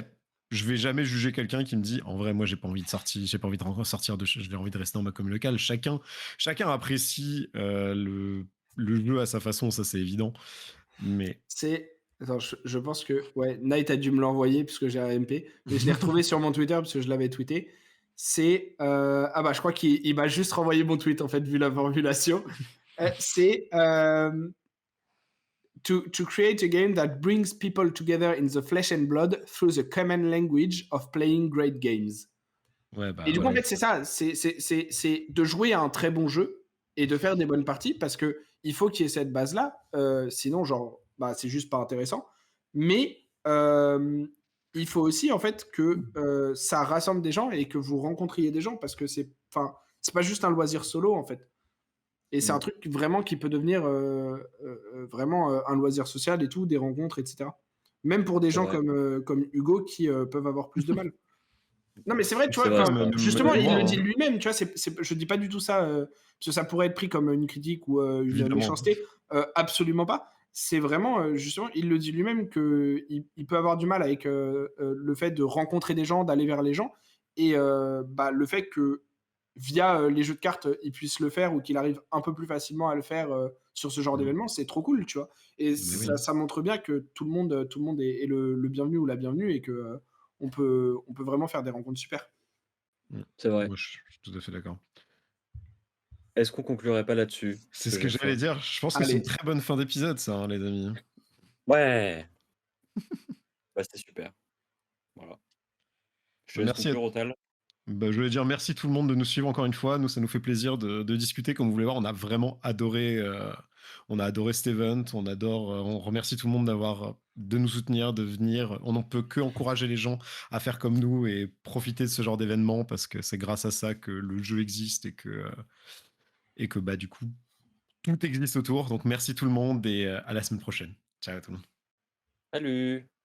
je vais jamais juger quelqu'un qui me dit, en vrai, moi, j'ai pas envie de sortir, j'ai pas envie de sortir j'ai envie de rester dans ma commune locale. Chacun apprécie le jeu à sa façon, ça c'est évident. Mais C'est. Attends, je pense que. Ouais, Night a dû me l'envoyer puisque j'ai un MP. Mais je l'ai retrouvé sur mon Twitter parce que je l'avais tweeté. C'est. Ah bah, je crois qu'il m'a juste renvoyé mon tweet en fait, vu la formulation. C'est. To create a game that brings people together in the flesh and blood through the common language of playing great games. ouais, bah Et du coup, en voilà. fait, c'est ça. C'est de jouer à un très bon jeu et de faire des bonnes parties parce que il faut qu'il y ait cette base-là. Sinon, genre, bah, c'est juste pas intéressant. Mais il faut aussi, en fait, que ça rassemble des gens et que vous rencontriez des gens parce que enfin, c'est pas juste un loisir solo, en fait. Et c'est un Mmh. truc vraiment qui peut devenir vraiment un loisir social et tout, des rencontres, etc. Même pour des C'est gens vrai. comme Hugo qui peuvent avoir plus de mal. Non, mais c'est vrai, tu C'est vois, vrai, enfin, c'est vrai. justement, Même il moi, le dit hein, lui-même, tu vois, je dis pas du tout ça, parce que ça pourrait être pris comme une critique ou une évidemment. méchanceté, absolument pas. C'est vraiment, justement, il le dit lui-même qu'il peut avoir du mal avec le fait de rencontrer des gens, d'aller vers les gens, et bah, le fait que via les jeux de cartes, il puisse le faire ou qu'il arrive un peu plus facilement à le faire sur ce genre Mm. d'événement, c'est trop cool, tu vois. Et Mais ça, oui, ça montre bien que tout le monde est le bienvenu ou la bienvenue et que on peut vraiment faire des rencontres super. C'est vrai. moi je suis tout à fait d'accord. Est-ce qu'on conclurait pas là-dessus? Parce C'est ce que que j'ai j'allais faim. dire. Je pense que c'est une Allez, très bonne fin d'épisode, ça, hein, les amis. Ouais! Bah, c'était super. Voilà. Je te Bah, laisse merci. conclure, Otal. Bah, je voulais dire merci tout le monde de nous suivre encore une fois. Nous, ça nous fait plaisir de discuter. Comme vous voulez voir, on a vraiment adoré On a adoré cet event, on remercie tout le monde de nous soutenir, de venir. On ne peut que encourager les gens à faire comme nous et profiter de ce genre d'événement parce que c'est grâce à ça que le jeu existe et que bah, du coup, tout existe autour. Donc merci tout le monde et à la semaine prochaine. Ciao tout le monde. Salut!